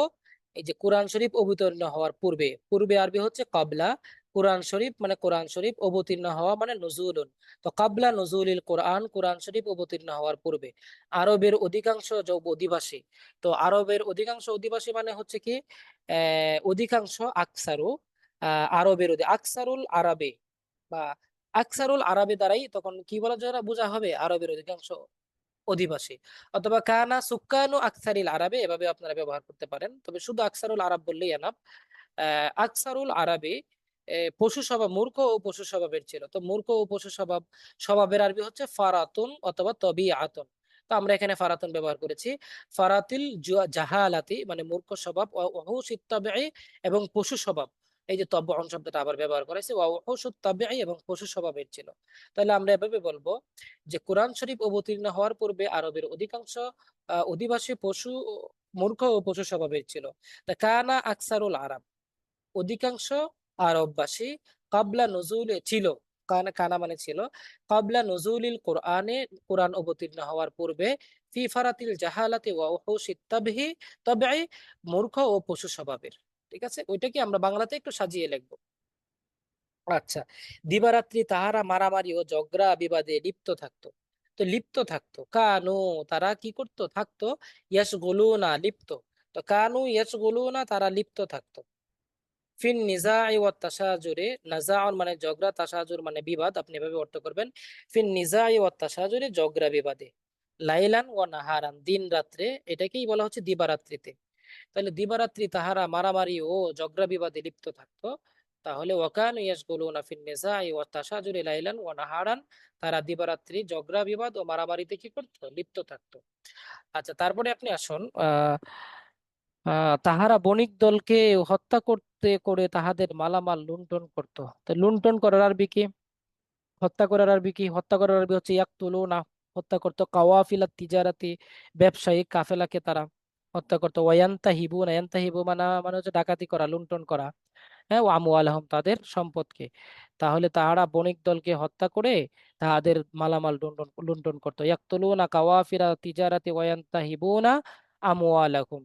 এই যে কোরআন শরীফ অবতীর্ণ হওয়ার পূর্বে, পূর্বে আরবি হচ্ছে কাবলা। কোরআন শরীফ মানে কোরআন শরীফ অবতীর্ণ হওয়া মানে নজুলুন। তো কাবলা নজুলিল কোরআন, কোরআন শরীফ অবতীর্ণ হওয়ার পূর্বে আরবের অধিকাংশ যে অধিবাসী, তো আরবের অধিকাংশ অধিবাসী মানে হচ্ছে কি, অধিকাংশ, আকসারু, আরবের আকসারুল আরবে, বা আকসারুল আরবে দ্বারাই তখন কি বলা যায়, বোঝা হবে আরবের অধিকাংশ অধিবাসী, অথবা কানা সুক্কানু আকসারিল আরবে, এভাবে আপনারা ব্যবহার করতে পারেন। তবে শুধু আকসারুল আরব বললেই এনাফ। আকসারুল আরবে পশু স্বভাব, মূর্খ ও পশু স্বভাবের ছিল। তো মূর্খ ও পশু স্বভাব, স্বভাবের আরবি হচ্ছে ফারাতুন অথবা তবিআতুন। তো আমরা এখানে ফারাতুন ব্যবহার করেছি। ফারাতিল জাহালাতি মানে মূর্খ স্বভাব, ওয়াহুশ ইত্তাবিঈ এবং পশু স্বভাব। এই যে তব্বুন শব্দটা আবার ব্যবহার করেছে, ওয়াহুশ ইত্তাবিঈ এবং পশু স্বভাবের ছিল। তাহলে আমরা এভাবে বলবো যে কোরআন শরীফ অবতীর্ণ হওয়ার পূর্বে আরবের অধিকাংশ অধিবাসী পশু, মূর্খ ও পশু স্বভাবের ছিল। তা কানা আকসারুল আরব, অধিকাংশ আরববাসী, কাবলা নজুলে ছিল, কানা কানা মানে ছিল, কাবলা নজুলিল কোরআনে, কোরআন অবতীর্ণ হওয়ার পূর্বে, ফি ফারাতিল জাহালাতি ওয়া উহুশিত তাবহি, তবে মূর্খ ও পশু স্বভাবের। ঠিক আছে, ওইটা কি আমরা বাংলাতে একটু সাজিয়ে লিখবো। আচ্ছা, দিবারাত্রি তাহারা মারামারি ও ঝগড়া বিবাদে লিপ্ত থাকতো। তো লিপ্ত থাকতো, কানু, তারা কি করতো, থাকতো, ইয়াস না লিপ্ত। তো কানু ইয়াস না, তারা লিপ্ত থাকতো। ফিন নিজাই ওয়াত তাশাজুরে, নাজাউন মানে ঝগড়া, তাশাজুর মানে বিবাদ, আপনি এভাবে অর্থ করবেন। ফিন নিজাই ওয়াত তাশাজুরে, ঝগড়া বিবাদে। লাইলান ওয়া নাহারান, দিন রাত্রে, এটাকেই বলা হচ্ছে দিবারাত্রিতে। তাহলে দিবারাত্রি তাহারা মারামারি ও ঝগড়া বিবাদে লিপ্ত থাকতো। তাহলে ওয়াকানু ইয়াশগুলুনা ফিন নিজাই ওয়া তাশাজুরি লাইলান ওয়া নাহারান, তারা দিবারাত্রি ঝগড়া বিবাদ ও মারামারিতে কি করতো, লিপ্ত থাকতো। আচ্ছা, তারপরে আপনি আসুন, তাহারা বণিক দলকে হত্যা করতে করে তাহাদের মালামাল লুণ্ঠন করত। তো লুণ্ঠন করার আরবি কি? হত্যা করার আরবি কি? হত্যা করার আরবি হচ্ছে ইয়াকতুলুনা, হত্যা করতো। কাওয়াফিলাত তিজারাতি, ব্যবসায়িক কাফেলাকে তারা হত্যা করতো। ওয়ায়ান্তাহিবুনা, ইয়ান্তাহিবু মানে মানে হচ্ছে ডাকাতি করা, লুণ্ঠন করা। হ্যাঁ, ও আমওয়ালাহুম, তাদের সম্পদকে। তাহলে তাহারা বণিক দলকে হত্যা করে তাহাদের মালামাল লুণ্ঠন লুণ্ঠন করতো। ইয়াকতুলুনা কাওয়াফিরা তিজারাতি ওয়ায়ান্তাহিবুনা আমওয়ালাহুম,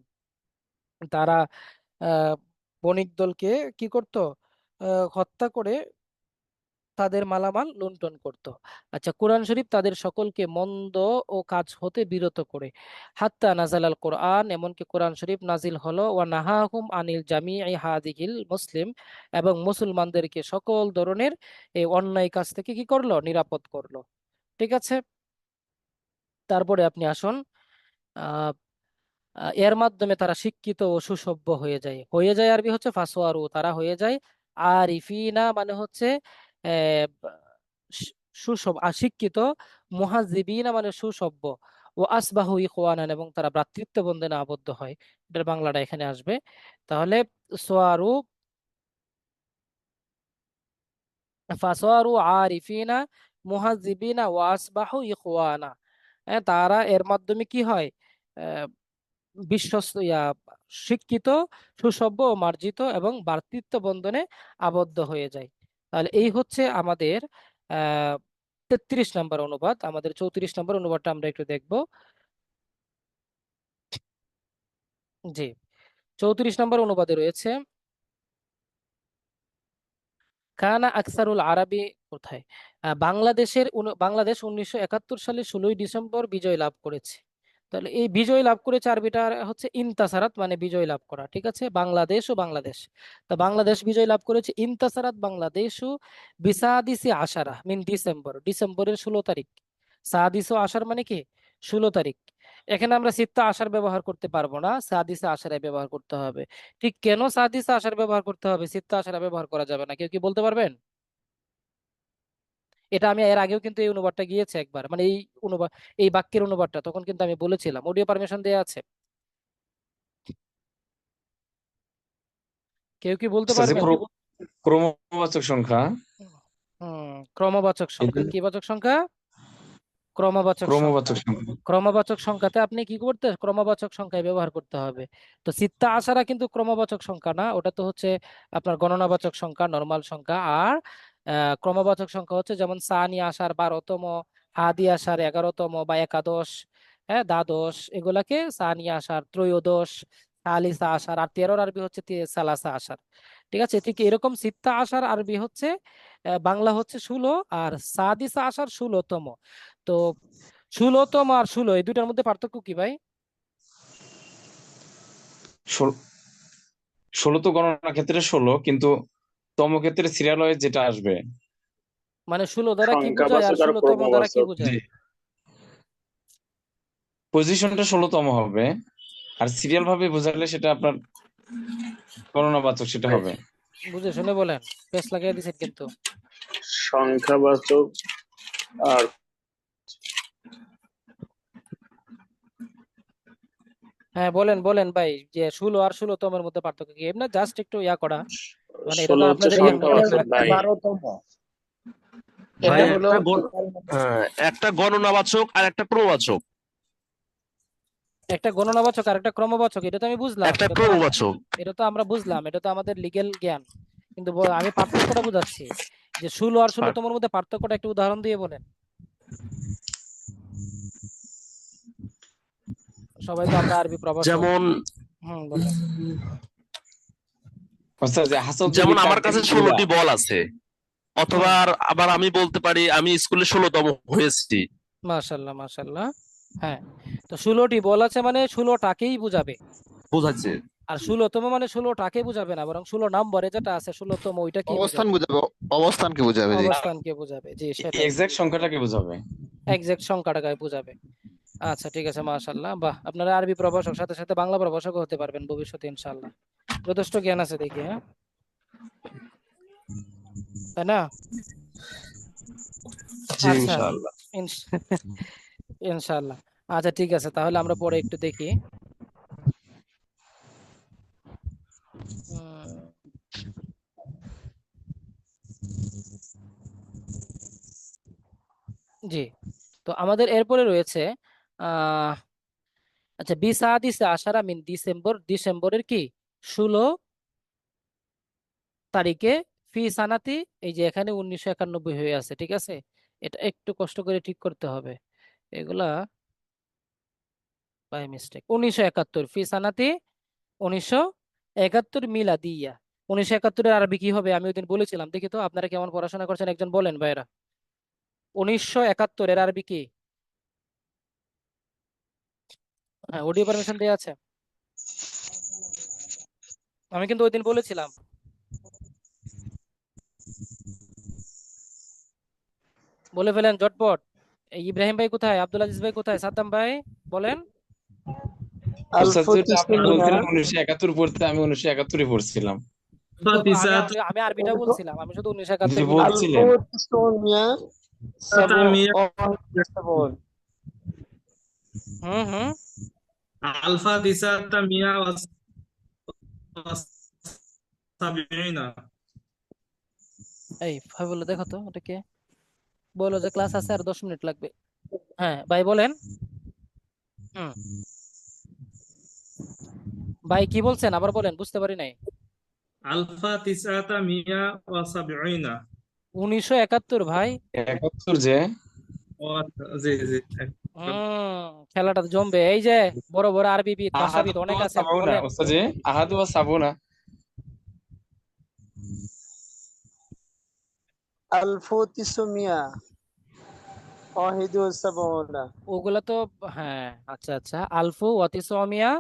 তারা আহ বণিক দলকে কি করত, হত্যা করে তাদের মালামাল লুণ্ঠন করত। আচ্ছা, কোরআন শরীফ তাদের সকলকে মন্দ ও কাজ হতে বিরত করে। হাত্তা নাজালাল কোরআন, এমনকি কোরআন শরীফ নাজিল হলো, ওয়া নাহাহুম আনিল জামিই হাদিহিল মুসলিম, এবং মুসলমানদেরকে সকল ধরনের এই অন্যায় কাজ থেকে কি করলো, নিরাপদ করলো। ঠিক আছে, তারপরে আপনি আসুন, আহ এর মাধ্যমে তারা শিক্ষিত ও সুসভ্য হয়ে যায়। হয়ে যায় আরবি হচ্ছে ফাসওয়ারু, তারা হয়ে যায় আরিফিনা মানে হচ্ছে আহ, সুসভ্য, শিক্ষিত। মুহাজ্জিবিনা মানে সুসভ্য। ও আসবাহু ইখওয়ানান, এবং তারা ভ্রাতৃত্ব বন্ধনে আবদ্ধ হয়। এটার বাংলাটা এখানে আসবে। তাহলে সোয়ারু, ফাসওয়ারু আরিফিনা মুহাজ্জিবিনা ওয়া আসবাহু ইখওয়ানা। তারা এর মাধ্যমে কি হয়, বিশ্বস্ত, শিক্ষিত, সুসভ্য ও মার্জিত এবং ভ্রাতৃত্ব বন্ধনে আবদ্ধ হয়ে যায়। তাহলে এই হচ্ছে আমাদের 33 নম্বর অনুবাদ। আমাদের 34 নম্বর অনুবাদটা আমরা একটু দেখব। জি, 34 নম্বর অনুবাদে রয়েছে, কানা আকসারুল আরবি, কোথায়, বাংলাদেশ 1971 সালে 16ই ডিসেম্বর বিজয় লাভ করেছে। তাহলে এই বিজয় লাভ করেছে আরবিটা হচ্ছে ইনতাসারাত, মানে বিজয় লাভ করা। ঠিক আছে, বাংলাদেশ ও বাংলাদেশ। তো বাংলাদেশ বিজয় লাভ করেছে ইনতাসারাত বাংলাদেশ ও বিসাদিসি আশারা মিন ডিসেম্বর, ডিসেম্বরের 16 তারিখ। সাদিস ও আশার মানে কি 16 তারিখ। এখানে আমরা সিত্তা আশার ব্যবহার করতে পারবো না, সাদিসা আশারে ব্যবহার করতে হবে। ঠিক কেন সাদিসা আশার ব্যবহার করতে হবে, সিত্তা আশারা ব্যবহার করা যাবে না, কেউ কি বলতে পারবেন? এটা আমি এর আগেও কিন্তু এই অনুবাদটা গিয়েছে একবার, মানে এই অনুবাদ, এই বাক্যের অনুবাদটা তখন কিন্তু আমি বলেছিলাম। অডিও পারমিশন দেওয়া আছে, কেউ কি বলতে ওস্তাদ, যে পারবেন? ক্রমবাচক সংখ্যা, ক্রমবাচক এই যে সংখ্যা, কি বাচক সংখ্যা? ক্রমবাচক সংখ্যা। ক্রমবাচক সংখ্যা। ক্রমবাচক সংখ্যাতে আপনি কি করতে, ক্রমবাচক সংখ্যায় ব্যবহার করতে হবে। তো সিত্তা আশারা কিন্তু ক্রমবাচক সংখ্যা না, ওটা তো হচ্ছে আপনার গণনাবাচক সংখ্যা, নরমাল সংখ্যা। আর ক্রমবাচক সংখ্যা হচ্ছে যেমন সানি আসার 12তম, হাদি আসার 11তম বা একাদশ, হ্যাঁ দ্বাদশ, এগুলাকে সানি আসার, ত্রয়োদশ, সালিসা আসার। আর 13 আরবি হচ্ছে সালাসা আসার। ঠিক আছে, ঠিক এরকম সিত্তা আসার আরবি হচ্ছে বাংলা হচ্ছে 16, আর সাদিসা আসার 16তম। তো 16তম আর 16 এই দুইটার মধ্যে পার্থক্য কি ভাই? 16 তো গণনা ক্ষেত্রে 16, কিন্তু তম ক্ষেত্রে সিরিয়াল ওয়াইজ যেটা আসবে। মানে 16 দ্বারা কি বোঝায় আর সংখ্যাবাচক আর 16তম দ্বারা কি ক্রমবাচক। জি, বোঝায়? পজিশনটা 16তম হবে, আর সিরিয়াল ভাবে বোঝালে সেটা আপনার গণনাবাচক সেটা ভাই, হবে। বুঝে শুনে বলেন, পেস লাগিয়ে দিছেন কিন্তু। সংখ্যাবাচক আর হ্যাঁ বলেন বলেন ভাই, যে 16 আর 16তমের মধ্যে পার্থক্য কি? এমনি জাস্ট একটু ইয়া করা, মানে এটা তো 16 হচ্ছে আপনাদের ইয়ের মধ্যে সংখ্যাবাচক ভাই। 12তম। ভাই এটা হ্যাঁ হলো একটা গণনাবাচক আর একটা ক্রমবাচক। একটা গণনাবাচক আর একটা ক্রমবাচক, এটা তো আমি বুঝলাম, একটা এটা তো ক্রমবাচক। এটা তো আমরা বুঝলাম, এটা তো আমাদের লিগেল জ্ঞান। কিন্তু আমি পার্থক্যটা বুঝাচ্ছি, যে 16 আর আর 16তমের মধ্যে পার্থক্যটা একটু উদাহরণ দিয়ে বলেন। সবাই তো আমরা আরবি প্রভাষক। যেমন বলেন। অর্থাৎ যে হাসল তো যেমন আমার কাছে বিতাকদির উলা। 16টি বল আছে, অথবা হুম, আবার আমি বলতে পারি আমি স্কুলে 16তম হয়েছি। মাশাল্লাহ মাশাল্লাহ। হ্যাঁ, তো 16টি বল আছে মানে 16টাকেই বুঝাবে। বোঝাচ্ছে। আর 16তম মানে 16টাকে বুঝাবে না, বরং 16 নম্বরে যেটা আছে 16তম ওইটা কি অবস্থান বুঝাবে? বুঝাবে, অবস্থানকে বুঝাবে, জি। অবস্থানকে বুঝাবে, জি সেটাই। এক্সাক্ট সংখ্যাটাকে বোঝাবে। এক্সাক্ট সংখ্যাটাকে বুঝাবে। আচ্ছা ঠিক আছে, মাশাল্লাহ। বাহ, আপনারা আরবি প্রভাষক সাথে সাথে বাংলা প্রভাষক হতে পারবেন ভবিষ্যতে ইনশাআল্লাহ। যথেষ্ট জ্ঞান আছে দেখি, হ্যাঁ তাই না? জি আচ্ছা, ইনশাআল্লাহ। ইনশ- ইনশাআল্লাহ। আচ্ছা ঠিক আছে, তাহলে আমরা পরে একটু দেখি। উম, জি, তো আমাদের এরপরে রয়েছে আহ আচ্ছা, বিসাদিসে আশারা মিন ডিসেম্বর, ডিসেম্বরের কি 16 তারিখে, ফি সানাতি, এই যে এখানে 1991 হয়ে আছে, ঠিক আছে, এটা একটু কষ্ট করে ঠিক করতে হবে এগুলা, বাই মিস্টেক। 1971 ফি সানাতি, 1971 মিলাদিয়া। 1971-এর আরবি কি হবে আমি ওইদিন বলেছিলাম, দেখি তো আপনারা কেমন পড়াশোনা করছেন, একজন বলেন ভাইরা। 1971-এর আরবি কি? হ্যাঁ, অডিও পারমিশন দেওয়া আছে, আমি কিন্তু ওইদিন বলেছিলাম। বলে ফেলেন ঝটপট। এই ইব্রাহিম ভাই কোথায়, আব্দুল আজিজ ভাই কোথায়, সাদ্দাম ভাই বলেন। ওস্তাদ, যেটা আপনি আলফুতিসমিয়া। বলছিলেন 1971 পড়তে, আমি 1971-ই পড়ছিলাম। তো আমি আমি আমি আরবিটা বলছিলাম, আমি শুধু 1971 যদি মিলাইছি। বলছিলেন। আলফুতিসমিয়া সাবু সাবুন। হুম হুম। ألف تسعمائة وسبعين. এই ভাই বলে দেখো তো এটা কে, বলো যে ক্লাস আছে আর 10 মিনিট লাগবে। হ্যাঁ ভাই বলেন। হুম, ভাই কি বলছেন আবার বলেন, বুঝতে পারি নাই। ألف تسعمائة وسبعين. 1971 ভাই। 71 যে। জি জি। খেলাটা তো জমবে, এই যে বড় বড় আরবিবিদ আহাদু ভাষাবিদ অনেক ওয়া আছেন, সাবুনা, বলেন। ওস্তাদ জি, আহাদু ওয়া সাবুনা। আলফুতিসমিয়া ওয়াহিদ ওয়াসাবউনা। ওগুলা তো, হ্যাঁ, আচ্ছা আচ্ছা, আলফু ওয়াতিসমিয়া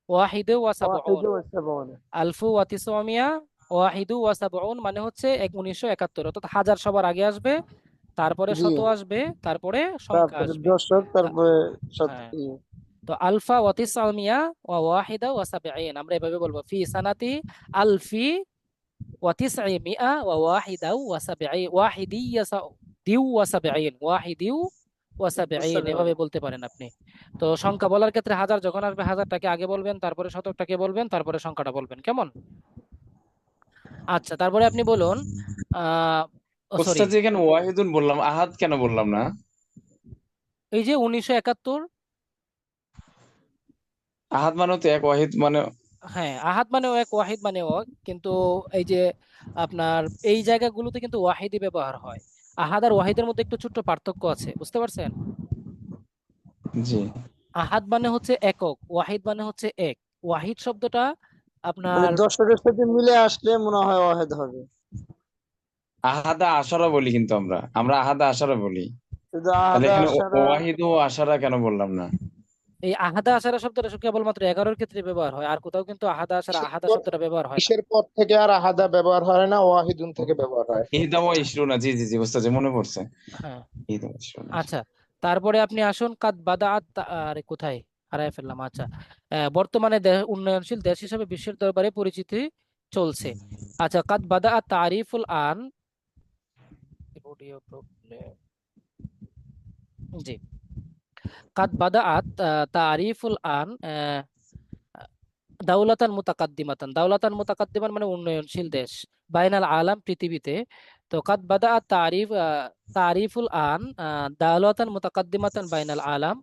ওয়াহিদু ওয়াহিদ ওয়াসাবউন। ওয়াসাবউনা। আলফু ওয়াতিসমিয়া ওয়াহিদু ওয়াসাবউন মানে হচ্ছে 1971, অর্থাৎ হাজার সবার আগে আসবে, তারপরে জি। শত আসবে, তারপরে সংখ্যা তারপরে আসবে। দশক, তা- তারপরে শত। হ্যাঁ, তো আলফা ওয়াতিসমিয়া ওয়া ওয়াহিদা ওয়াসাবঈন আমরা এভাবে বলবো, ফি সানাতি আলফি ওয়াতিসমিয়া ওয়া ওয়াহিদা ওয়াসাবঈন, দিউ ওয়াসাবঈন, দিউ ওয়াসাবঈন, এভাবে ওয়াসাবউনা। বলতে পারেন আপনি। তো সংখ্যা বলার ক্ষেত্রে হাজার যখন আসবে, হাজারটাকে আগে বলবেন, তারপরে শতকটাকে বলবেন, তারপরে সংখ্যাটা বলবেন, কেমন? আচ্ছা, তারপরে আপনি বলুন, আহ সরি, ওস্তাদ জি, এখানে ওয়াহিদুন বললাম, আহাদ কেন বললাম না? এই যে 1971। আহাদ মানে তো এক, ওয়াহিদ মানে। হ্যাঁ, আহাদ মানেও এক, ওয়াহিদ মানেও এক, কিন্তু এই যে আপনার এই জায়গাগুলোতে কিন্তু ওয়াহিদই ব্যবহার হয়। আহাদ আর ওয়াহিদের মধ্যে একটু ছোট্ট পার্থক্য আছে, বুঝতে পারছেন? জি। আহাদ মানে হচ্ছে একক, ওয়াহিদ মানে হচ্ছে এক। ওয়াহিদ শব্দটা মানে আপনার, দশকের সাথে মিলে আসলে মনে হয় ওয়াহিদ হবে। আহাদা আশারা বলি, কিন্তু আমরা আমরা আহাদা আশারা বলি। শুধু তাহলে আহাদা এখানে আশারা। ওয়াহিদ ও আশারা কেন বললাম না? এই আহাদা আশারা শব্দটা কেবলমাত্র 11-র ক্ষেত্রে ব্যবহার হয়, আর কোথাও কিন্তু আহাদা আশারা, কিসের আহাদা পর শব্দটা ব্যবহার হয় না। কিসের পর থেকে আর আহাদা ব্যবহার হয় না, ওয়াহিদুন থেকে ব্যবহার হয়। ইহদা ওয়া ইশরুনা, জি জি জি ওস্তাদ জি, মনে পড়ছে। হ্যাঁ, ইহদা ওয়া ইশরুনা। আচ্ছা, তারপরে আপনি আসুন কাদ বাদাআত, আরে কোথায় হারায় ফেললাম, আচ্ছা, বর্তমানে উন্নয়নশীল দেশ হিসেবে বিশ্বের দরবারে পরিচিতি চলছে। আচ্ছা, কাদ বাদাআত তারিফুল আন, অডিও প্রবলেম, জি, কাদ বাদাআত তারিফুল আন দাউলাতান মুতাকাদ্দিমাতান, দাউলাতান মুতাকাদ্দিমান মানে উন্নয়নশীল দেশ, বাইনাল আলাম পৃথিবীতে। তো কাদ বাদাআত তারিফুল আন দাউলাতান মুতাকাদ্দিমাতান বাইনাল আলাম,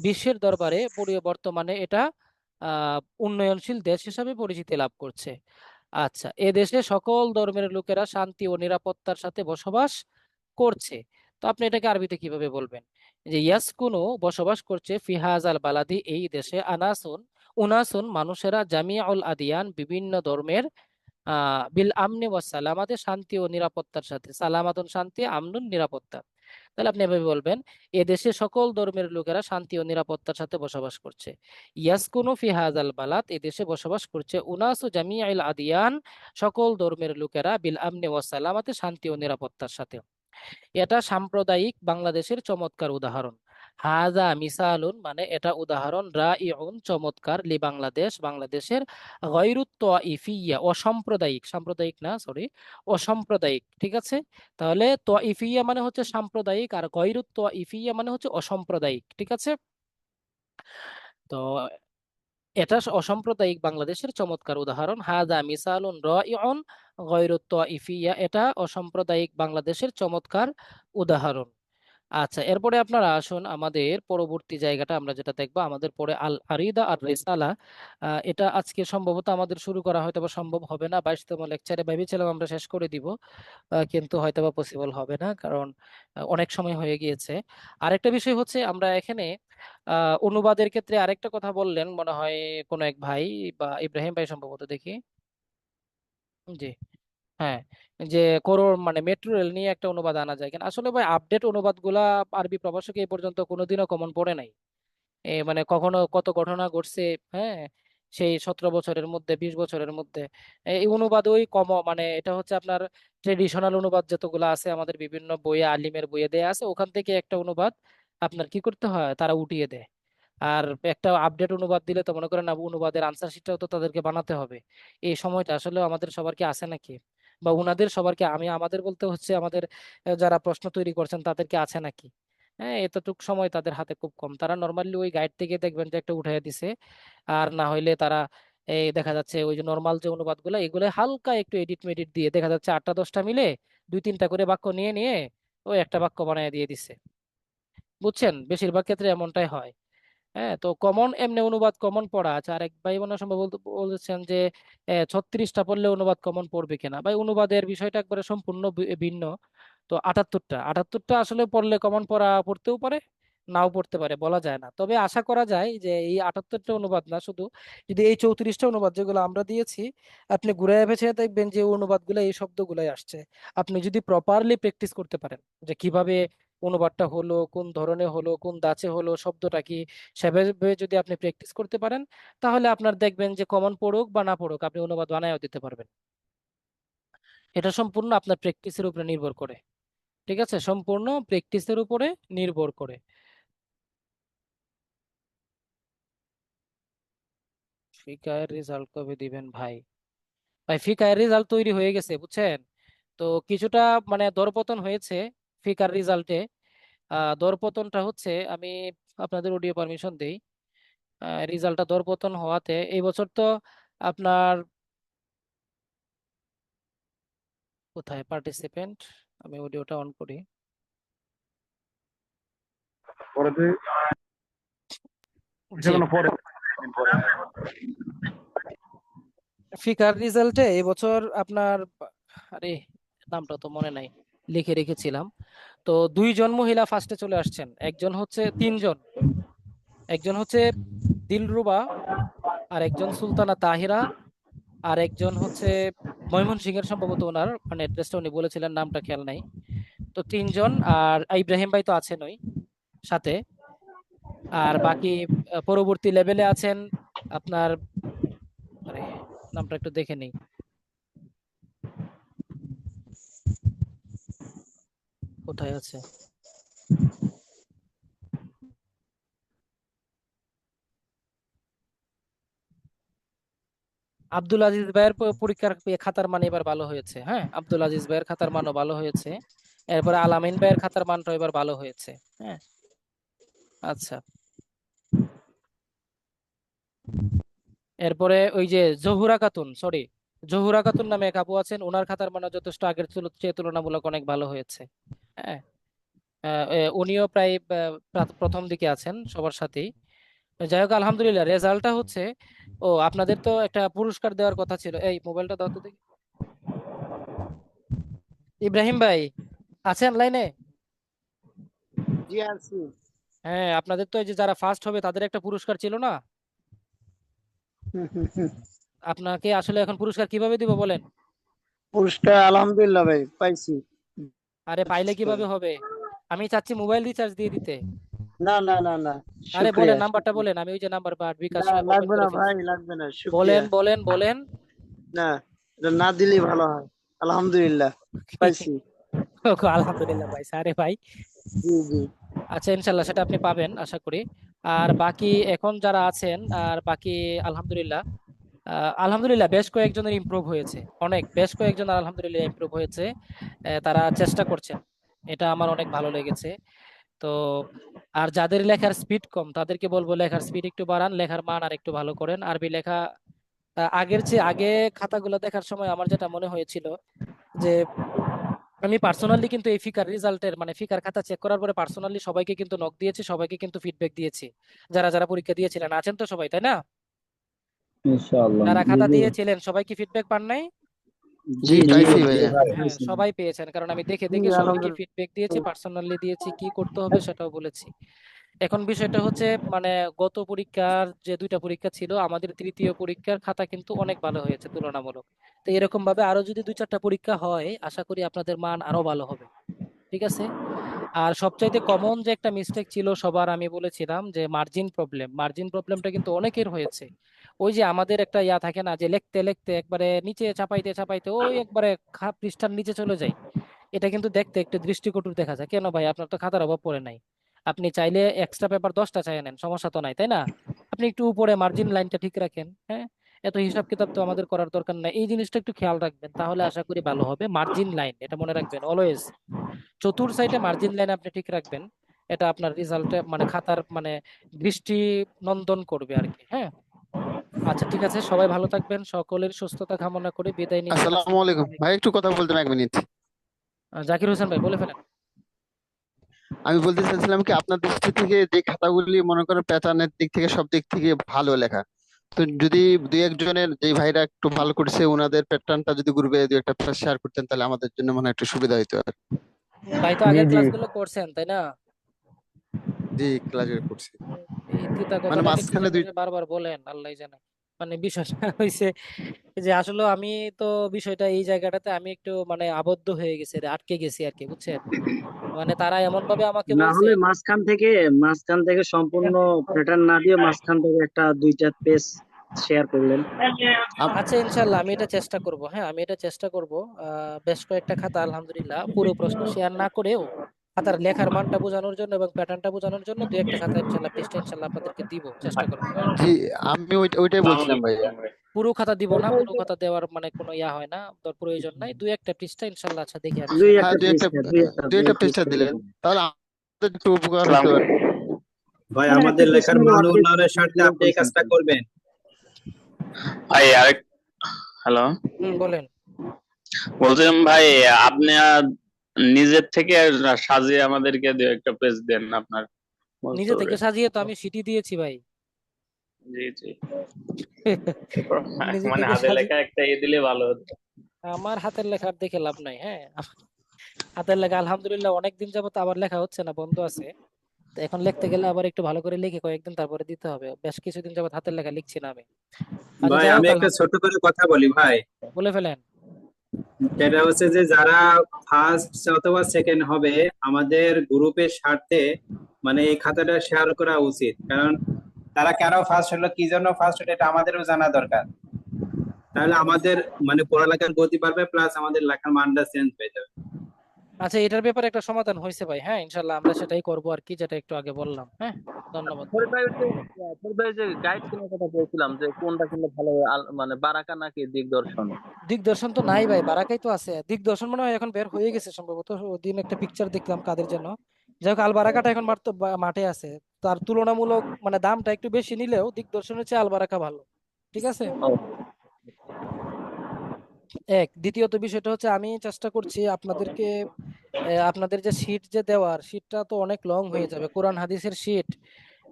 বিশ্বের দরবারে বর্তমানে এটা উন্নয়নশীল দেশ হিসাবে পরিচিতি লাভ করছে। আচ্ছা, এ দেশে সকল ধর্মের লোকেরা শান্তি ও নিরাপত্তার সাথে বসবাস করছে। তো আপনি এটাকে আরবিতে কিভাবে বলবেন? যে ইয়াসকুনু বসবাস করছে, ফিহাজাল বালাদি এই দেশে, আনাসুন উনাসুন মানুষেরা, জামিউল আদিয়ান বিভিন্ন ধর্মের, বিল আমনি ওয়াস সালামাতে শান্তি ও নিরাপত্তার সাথে, সালামাতুন শান্তি, আমনুন নিরাপত্তা। তাহলে আপনি এভাবে বলবেন, এ দেশে সকল ধর্মের লোকেরা শান্তি ও নিরাপত্তার সাথে বসবাস করছে। ইয়াসকুনু ফি হাযাল বালাদ, এ দেশে বসবাস করছে, উনাসু জামিউল আদিয়ান সকল ধর্মের লোকেরা, বিল আমনি ওয়াস সালামাতে শান্তি ও নিরাপত্তার সাথে। এটা সাম্প্রদায়িক বাংলাদেশের চমৎকার উদাহরণ। হাজা মিসালুন মানে এটা উদাহরণ, রাইউন চমৎকার, লি বাংলাদেশ বাংলাদেশের, গায়রুত তাইফিয়া অসাম্প্রদায়িক, সাম্প্রদায়িক না, সরি, অসাম্প্রদায়িক, ঠিক আছে? তাহলে তাইফিয়া মানে হচ্ছে সাম্প্রদায়িক, আর গায়রুত তাইফিয়া মানে হচ্ছে অসাম্প্রদায়িক, ঠিক আছে? তো এটা অসাম্প্রদায়িক বাংলাদেশের চমৎকার উদাহরণ। হাজা মিসালুন রাইউন গায়রুত তাইফিয়া, এটা অসাম্প্রদায়িক বাংলাদেশের চমৎকার উদাহরণ। আচ্ছা, এরপরে আপনারা আসুন আমাদের পরবর্তী জায়গাটা আমরা যেটা দেখবো, আমাদের পরে আল আরিদা আর রিসালা। এটা আজকে সম্ভবত আমাদের শুরু করা হয়তো বা সম্ভব হবে না, 22তম লেকচারে ভেবেছিলাম আমরা শেষ করে দিব, কিন্তু হয়তো বা পসিবল হবে না, কারণ অনেক সময় হয়ে গিয়েছে। আরেকটা বিষয় হচ্ছে, আমরা এখানে অনুবাদের ক্ষেত্রে আরেকটা কথা বললেন মনে হয় কোনো এক ভাই, বা ইব্রাহিম ভাই সম্ভবত, দেখি, জি, হ্যাঁ, যে করোর মানে মেট্রো রেল নিয়ে একটা অনুবাদ আনা যায় কিনা। আসলে ভাই, আপডেট অনুবাদ গুলা আরবি প্রভাষকে এই পর্যন্ত কোনোদিনও কমন পড়ে নাই। মানে কখনো কত ঘটনা ঘটছে, হ্যাঁ, সেই 17 বছরের মধ্যে, 20 বছরের মধ্যে, এই অনুবাদ ওই কম, মানে এটা হচ্ছে আপনার ট্রেডিশনাল অনুবাদ যতগুলো আছে আমাদের বিভিন্ন বইয়ে, আলিমের বইয়ে দেয়া আছে, ওখান থেকে একটা অনুবাদ আপনার কি করতে হয়, তারা উঠিয়ে দেয়। আর একটা আপডেট অনুবাদ দিলে তো মনে করেন অনুবাদের আনসার শিটটাও তো তাদেরকে বানাতে হবে। এই সময়টা আসলে আমাদের সবার কি আছে নাকি, বা উনাদের সবার কি, আমি আমাদের বলতে হচ্ছে আমাদের যারা প্রশ্ন তৈরি করছেন তাদেরকে আছে নাকি? হ্যাঁ, এতটুক সময় তাদের হাতে খুব কম, তারা নর্মালি ওই গাইড থেকে দেখবেন যে একটা উঠাইয়া দিছে, আর না হইলে তারা এই দেখা যাচ্ছে ওই যে নর্মাল যে অনুবাদগুলো, এগুলো হালকা একটু এডিট মেডিট দিয়ে দেখা যাচ্ছে 8টা 10টা মিলে 2-3টা করে বাক্য নিয়ে নিয়ে ওই একটা বাক্য বানিয়ে দিয়ে দিছে, বুঝছেন? বেশিরভাগ ক্ষেত্রে এমনটাই হয়। হ্যাঁ, তো কমন এমনি অনুবাদ কমন পড়া আছে। আর এক ভাই মনে হয় সম্ভব বলছেন যে 36টা পড়লে অনুবাদ কমন পড়বে কিনা। ভাই, অনুবাদের বিষয়টা একবারে সম্পূর্ণ ভিন্ন। তো 78টা আসলে পড়লে কমন পড়তেও পারে, নাও পড়তে পারে, বলা যায় না। তবে আশা করা যায় যে এই 78টা অনুবাদ না শুধু, যদি এই 34টা অনুবাদ যেগুলো আমরা দিয়েছি আপনি ঘুরে ভেছে দেখবেন যে অনুবাদগুলো এই শব্দগুলাই আসছে। আপনি যদি প্রপারলি প্র্যাকটিস করতে পারেন যে কিভাবে অনুবাদটা হলো, কোন ধরনের হলো, কোন দাঁচে হলো, শব্দটা কি, সেভাবে যদি আপনি প্র্যাকটিস করতে পারেন, তাহলে আপনার দেখবেন যে কমন পড়ুক বা না পড়ুক আপনি অনুবাদ বানায়ও দিতে পারবেন। এটা সম্পূর্ণ আপনার প্র্যাকটিসের উপরে নির্ভর করে। ঠিক আছে, সম্পূর্ণ প্র্যাকটিসের উপরে নির্ভর করে। ফিকায়ের রেজাল্ট কবে দিবেন ভাই? ভাই ফিকায়ের রেজাল্ট তৈরি হয়ে গেছে বুঝছেন। তো কিছুটা মানে দরপতন হয়েছে ফিকার রেজাল্টে। দরপতনটা হচ্ছে, আমি আপনাদের অডিও পারমিশন দেই। রেজাল্টটা দরপতন হওয়াতে এই বছর তো আপনার, কোথায় পার্টিসিপেন্ট, আমি অডিওটা অন করি। জি, ফিকার রেজাল্টে এবছর আপনার, আরে নামটা তো মনে নাই, লিখে রেখেছিলাম। তো 2 জন মহিলা ফার্স্টে চলে আসছেন, একজন হচ্ছে, 3 জন, একজন হচ্ছে দিলরুবা, আর একজন সুলতানা তাহিরা, আর একজন হচ্ছে ময়মনসিংহের, সম্ভবত ওনার মানে অ্যাড্রেসটা উনি বলেছিলেন, নামটা খেয়াল নাই। তো 3 জন, আর ইব্রাহিম ভাই তো আছেনই সাথে। আর বাকি পরবর্তী লেভেলে আছেন আপনার, আরে নামটা একটু দেখে নেই, কোথায় আছে, আব্দুল আজিজ ভাইয়ের পরীক্ষার খাতার মান এবার ভালো হয়েছে। হ্যাঁ, আব্দুল আজিজ ভাইয়ের খাতার মানও ভালো হয়েছে। এরপরে আলামিন ভাইয়ের খাতার মানটা এবার ভালো হয়েছে। হ্যাঁ, আচ্ছা। এরপরে ওই যে জহুরা খাতুন, সরি, জহুরা খাতুন নামে এক আপু আছেন, ওনার খাতার মান যথেষ্ট আগের চেয়ে তুলনামূলক অনেক ভালো হয়েছে। হ্যাঁ, উনিও প্রায় প্রথম দিকে আছেন সবার সাথেই। যাই হোক, আলহামদুলিল্লাহ রেজাল্টটা হচ্ছে, ও আপনাদের তো একটা পুরস্কার দেওয়ার কথা ছিল, এই মোবাইলটা দাও তো দেখি। ইব্রাহিম ভাই আছেন লাইনে? জি আছি। হ্যাঁ, আপনাদের তো এই যে যারা ফার্স্ট হবে তাদের একটা পুরস্কার ছিল না? হুম, হুম, হুম। আপনাকে আসলে এখন পুরস্কার কিভাবে দিব বলেন? পুরস্কার আলহামদুলিল্লাহ ভাই পাইছি। আরে পাইলে কিভাবে হবে, আমি চাচ্ছি মোবাইল রিচার্জ দিয়ে দিতে। না না না না, আরে বলেন, শুক্রিয়া নাম্বারটা শুক্রিয়া। বলেন, আমি ওই যে নাম্বার বা বিকাশ না ওপেন লাগবে করে না ফেলছি। ভাই, লাগবে না, বলেন শুক্রিয়া। বলেন বলেন। না, এটা না দিলেই ভালো হয়। আলহামদুলিল্লাহ পাইছি। আলহামদুলিল্লাহ ভাই, আরে ভাই, জি জি। আচ্ছা ইনশাল্লাহ সেটা আপনি পাবেন আশা করি। আর বাকি এখন যারা আছেন, আর বাকি আলহামদুলিল্লাহ, আলহামদুলিল্লাহ বেশ কয়েকজনের ইমপ্রুভ হয়েছে, অনেক বেশ কয়েকজন আলহামদুলিল্লাহ ইমপ্রুভ হয়েছে। তারা চেষ্টা করছেন, এটা আমার অনেক ভালো লেগেছে। তো আর যাদের লেখার স্পিড কম তাদেরকে বলবো লেখার স্পিড একটু বাড়ান, লেখার মান আর একটু ভালো করেন। আরবি লেখা আগের চেয়ে, আগে খাতাগুলো দেখার সময় আমার যেটা মনে হয়েছিল যে, আমি পার্সোনালি কিন্তু এই ফিকার রেজাল্টের মানে ফিকার খাতা চেক করার পরে পার্সোনালি সবাইকে কিন্তু নক দিয়েছি, সবাইকে কিন্তু ফিডব্যাক দিয়েছি, যারা যারা পরীক্ষা দিয়েছিলেন আছেন তো সবাই, তাই না? ইনশাআল্লাহ, যারা জি খাতা জি। দিয়েছিলেন সবাই কি ফিডব্যাক পান নাই? জি জি পাইছি জি ভাইয়া। ভাই। হ্যাঁ, সবাই পেয়েছেন, কারণ আমি দেখে জি দেখে সবাইকে আলহামদুলিল্লাহ। ফিডব্যাক দিয়েছি, পার্সোনালি দিয়েছি, কি করতে হবে সেটাও বলেছি। এখন বিষয়টা হচ্ছে মানে, গত পরীক্ষার যে 2টা পরীক্ষা ছিল, আমাদের তৃতীয় পরীক্ষার খাতা কিন্তু অনেক ভালো হয়েছে তুলনামূলক। তো এরকম ভাবে আরো যদি 2-4টা পরীক্ষা হয়, আশা করি আপনাদের মান আরো ভালো হবে। ঠিক আছে। আর সবচাইতে কমন যে একটা মিস্টেক ছিল সবার, আমি বলেছিলাম যে মার্জিন প্রবলেম, মার্জিন প্রবলেমটা কিন্তু অনেকের হয়েছে। ওই যে আমাদের একটা ইয়া থাকে না, যে লিখতে লিখতে একবারে নিচে চাপাইতে চাপাইতে ওই একবারে পৃষ্ঠার নিচে চলে যায়। এটা কিন্তু দেখতে একটু দৃষ্টিকটু দেখা যায়। কেন ভাই, আপনার তো খাতার অভাব পড়ে নাই, আপনি চাইলে এক্সট্রা পেপার 10টা চাই নেন, সমস্যা তো নাই, তাই না? আপনি একটু উপরে মার্জিন লাইনটা ঠিক রাখেন। হ্যাঁ, এত হিসাব কিতাব তো আমাদের করার দরকার নাই, এই জিনিসটা একটু খেয়াল রাখবেন, তাহলে আশা করি ভালো হবে। মার্জিন লাইন এটা মনে রাখবেন অলওয়েজ, চতুর সাইডে মার্জিন লাইন আপনি ঠিক রাখবেন। এটা আপনার রেজাল্টে মানে খাতার মানে দৃষ্টি নন্দন করবে আর কি। হ্যাঁ, আচ্ছা ঠিক আছে, সবাই ভালো থাকবেন, সকলের সুস্থতা কামনা করে বিদায় নিচ্ছি। আসসালামু আসসালামু আলাইকুম আলাইকুম। ভাই, একটু কথা বলতাম 1 মিনিট। জাকির হোসেন ভাই বলে ফেলেন। আমি বলতে চাচ্ছিলাম কি, আপনার দৃষ্টি থেকে যে খাতাগুলি মনে করেন প্যাটার্নের দিক থেকে সব দিক থেকে ভালো লেখা, তো যদি 2-1 জনের যে ভাইরা একটু ভালো করছে ওনাদের প্যাটার্নটা যদি গ্রুপে 2-একটা শেয়ার করতেন তাহলে আমাদের জন্য মনে হয় একটু সুবিধা হইতো আর। ভাই তো জি আগের জি। ক্লাসগুলো করছেন তাই না? জি, ক্লাসে করছি। এই তিতা মানে কথাটাকে মাঝখানে কিসের দুই জন্য বারবার বলেন আল্লাহ জানে। মানে বিষয়টা হয়েছে, এই যে আসলে আমি তো বিষয়টা এই জায়গাটাতে আমি একটু মানে আবদ্ধ হয়ে গেছি রে, আটকে গেছি আর কি, বুঝছেন? মানে তারা এমন ভাবে আমাকে না বলছে। হলে মাঝখান থেকে সম্পূর্ণ প্যাটার্ন না দিয়ে মাঝখান থেকে একটা দুইটা পেজ শেয়ার করলেন। আচ্ছা ইনশাল্লাহ আমি এটা চেষ্টা করব, হ্যাঁ আমি এটা চেষ্টা করব। বেশ কয়েকটা খাতা আলহামদুলিল্লাহ পুরো প্রশ্ন শেয়ার না করেও খাতার লেখার মানটা বোঝানোর জন্য এবং প্যাটার্নটা বোঝানোর জন্য দুই একটা খাতা ইনশাল্লাহ পৃষ্ঠা ইনশাল্লাহ আপনাদেরকে দিব, চেষ্টা করবো, হ্যাঁ। জি, আমি ওইটাই বলছিলাম ভাইয়া। পুরো খাতা দিব না, পুরো খাতা দেওয়ার মানে কোনো ইয়া হয় না, তোর প্রয়োজন নাই, দুই একটা পৃষ্ঠা ইনশাল্লাহ। আচ্ছা দেখি আমি দুই শেয়ার হ্যাঁ, একটা করি। দুই একটা পৃষ্ঠা দিলেন, তাহলে আমাদের একটু উপকার হতে পারে। ভাই হ্যাঁ, আমাদের একটা লেখার প্রশ্নের মান অর্ধেক উন্নয়নের স্বার্থে দিলেও আপনি এই বলছেন কাজটা তো। করবেন। ভাই আরেক হ্যালো, বলেন। বলছিলাম ভাই আপনি নিজের থেকে সাজিয়ে আমাদেরকে দু একটা পেজ দেন আপনার নিজে থেকে মন্তব্যে। সাজিয়ে তো আমি সিটি দিয়েছি ভাই। জি জি, এরপর নিজে মানে থেকে হাতে সাজিয়ে লেখা একটা দিলে ভালো হতো। আমার হাতের লেখার দেখে লাভ নাই, হ্যাঁ। হাতের লেখা আলহামদুলিল্লাহ অনেকদিন যাবত আবার লেখা হচ্ছে না, বন্ধ আছে। তো এখন লিখতে গেলে আবার একটু ভালো করে লিখে কয়েকদিন তারপরে দিতে হবে, বেশ কিছুদিন যাবত হাতের লেখা লিখছি না আমি। আচ্ছা ভাই যাই আমি হোক, একটা ছোট করে কথা বলি ভাই। বলে ফেলেন। সেটা হচ্ছে যে যারা ফার্স্ট অথবা সেকেন্ড হবে আমাদের গ্রুপের স্বার্থে মানে এই খাতাটা শেয়ার করা উচিত, কারণ তারা কেন ফার্স্ট হলো, কি জন্য ফার্স্ট হলো, এটা আমাদেরও জানা দরকার। তাহলে আমাদের মানে পড়ালেখার গতি বাড়বে, প্লাস আমাদের লেখার মানটা চেঞ্জ হয়ে যাবে। আচ্ছা এটার ব্যাপারে একটা সমাধান হয়েছে ভাই, হ্যাঁ ইনশাল্লাহ আমরা সেটাই করবো আর কি, যেটা একটু আগে বললাম, হ্যাঁ। ধন্যবাদ ভাই। ফরিদ ভাই যে গাইড কেনার কথা বলছিলাম, যে কোনটা কিনলে ভালো হয়, মানে বারাকা নাকি দিগদর্শন? দিগদর্শন তো নাই ভাই, বারাকাই তো আছে। দিগদর্শন মনে হয় এখন বের হয়ে গেছে সম্ভবত, ওদিন একটা পিকচার দেখলাম কাদের জন্য। যাই হোক, আল বারাকাটা এখন মাঠে আছে। তার তুলনামূলক মানে দামটা একটু বেশি নিলেও দিগদর্শনের চেয়ে আল বারাকা ভালো, ঠিক আছে। ও, দ্বিতীয়ত বিষয়টা হচ্ছে আমি চেষ্টা করছি আপনাদেরকে আপনাদের যে শীট যে দেওয়ার শীটটা তো অনেক লং হয়ে যাবে, কোরআন হাদিসের শীট।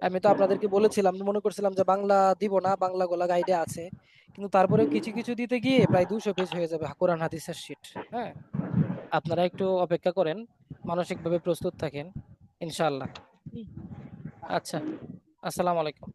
আমি তো আপনাদেরকে বলেছিলাম, মনে করছিলাম যে বাংলা দিব না, বাংলা গোলা গাইডে আছে, কিন্তু তারপরেও কিছু কিছু দিতে গিয়ে প্রায় 200 পেজ হয়ে যাবে কোরআন হাদিসের শীট, হ্যাঁ। আপনারা একটু অপেক্ষা করেন, মানসিকভাবে প্রস্তুত থাকেন ইনশাআল্লাহ। আচ্ছা, আসসালামু আলাইকুম।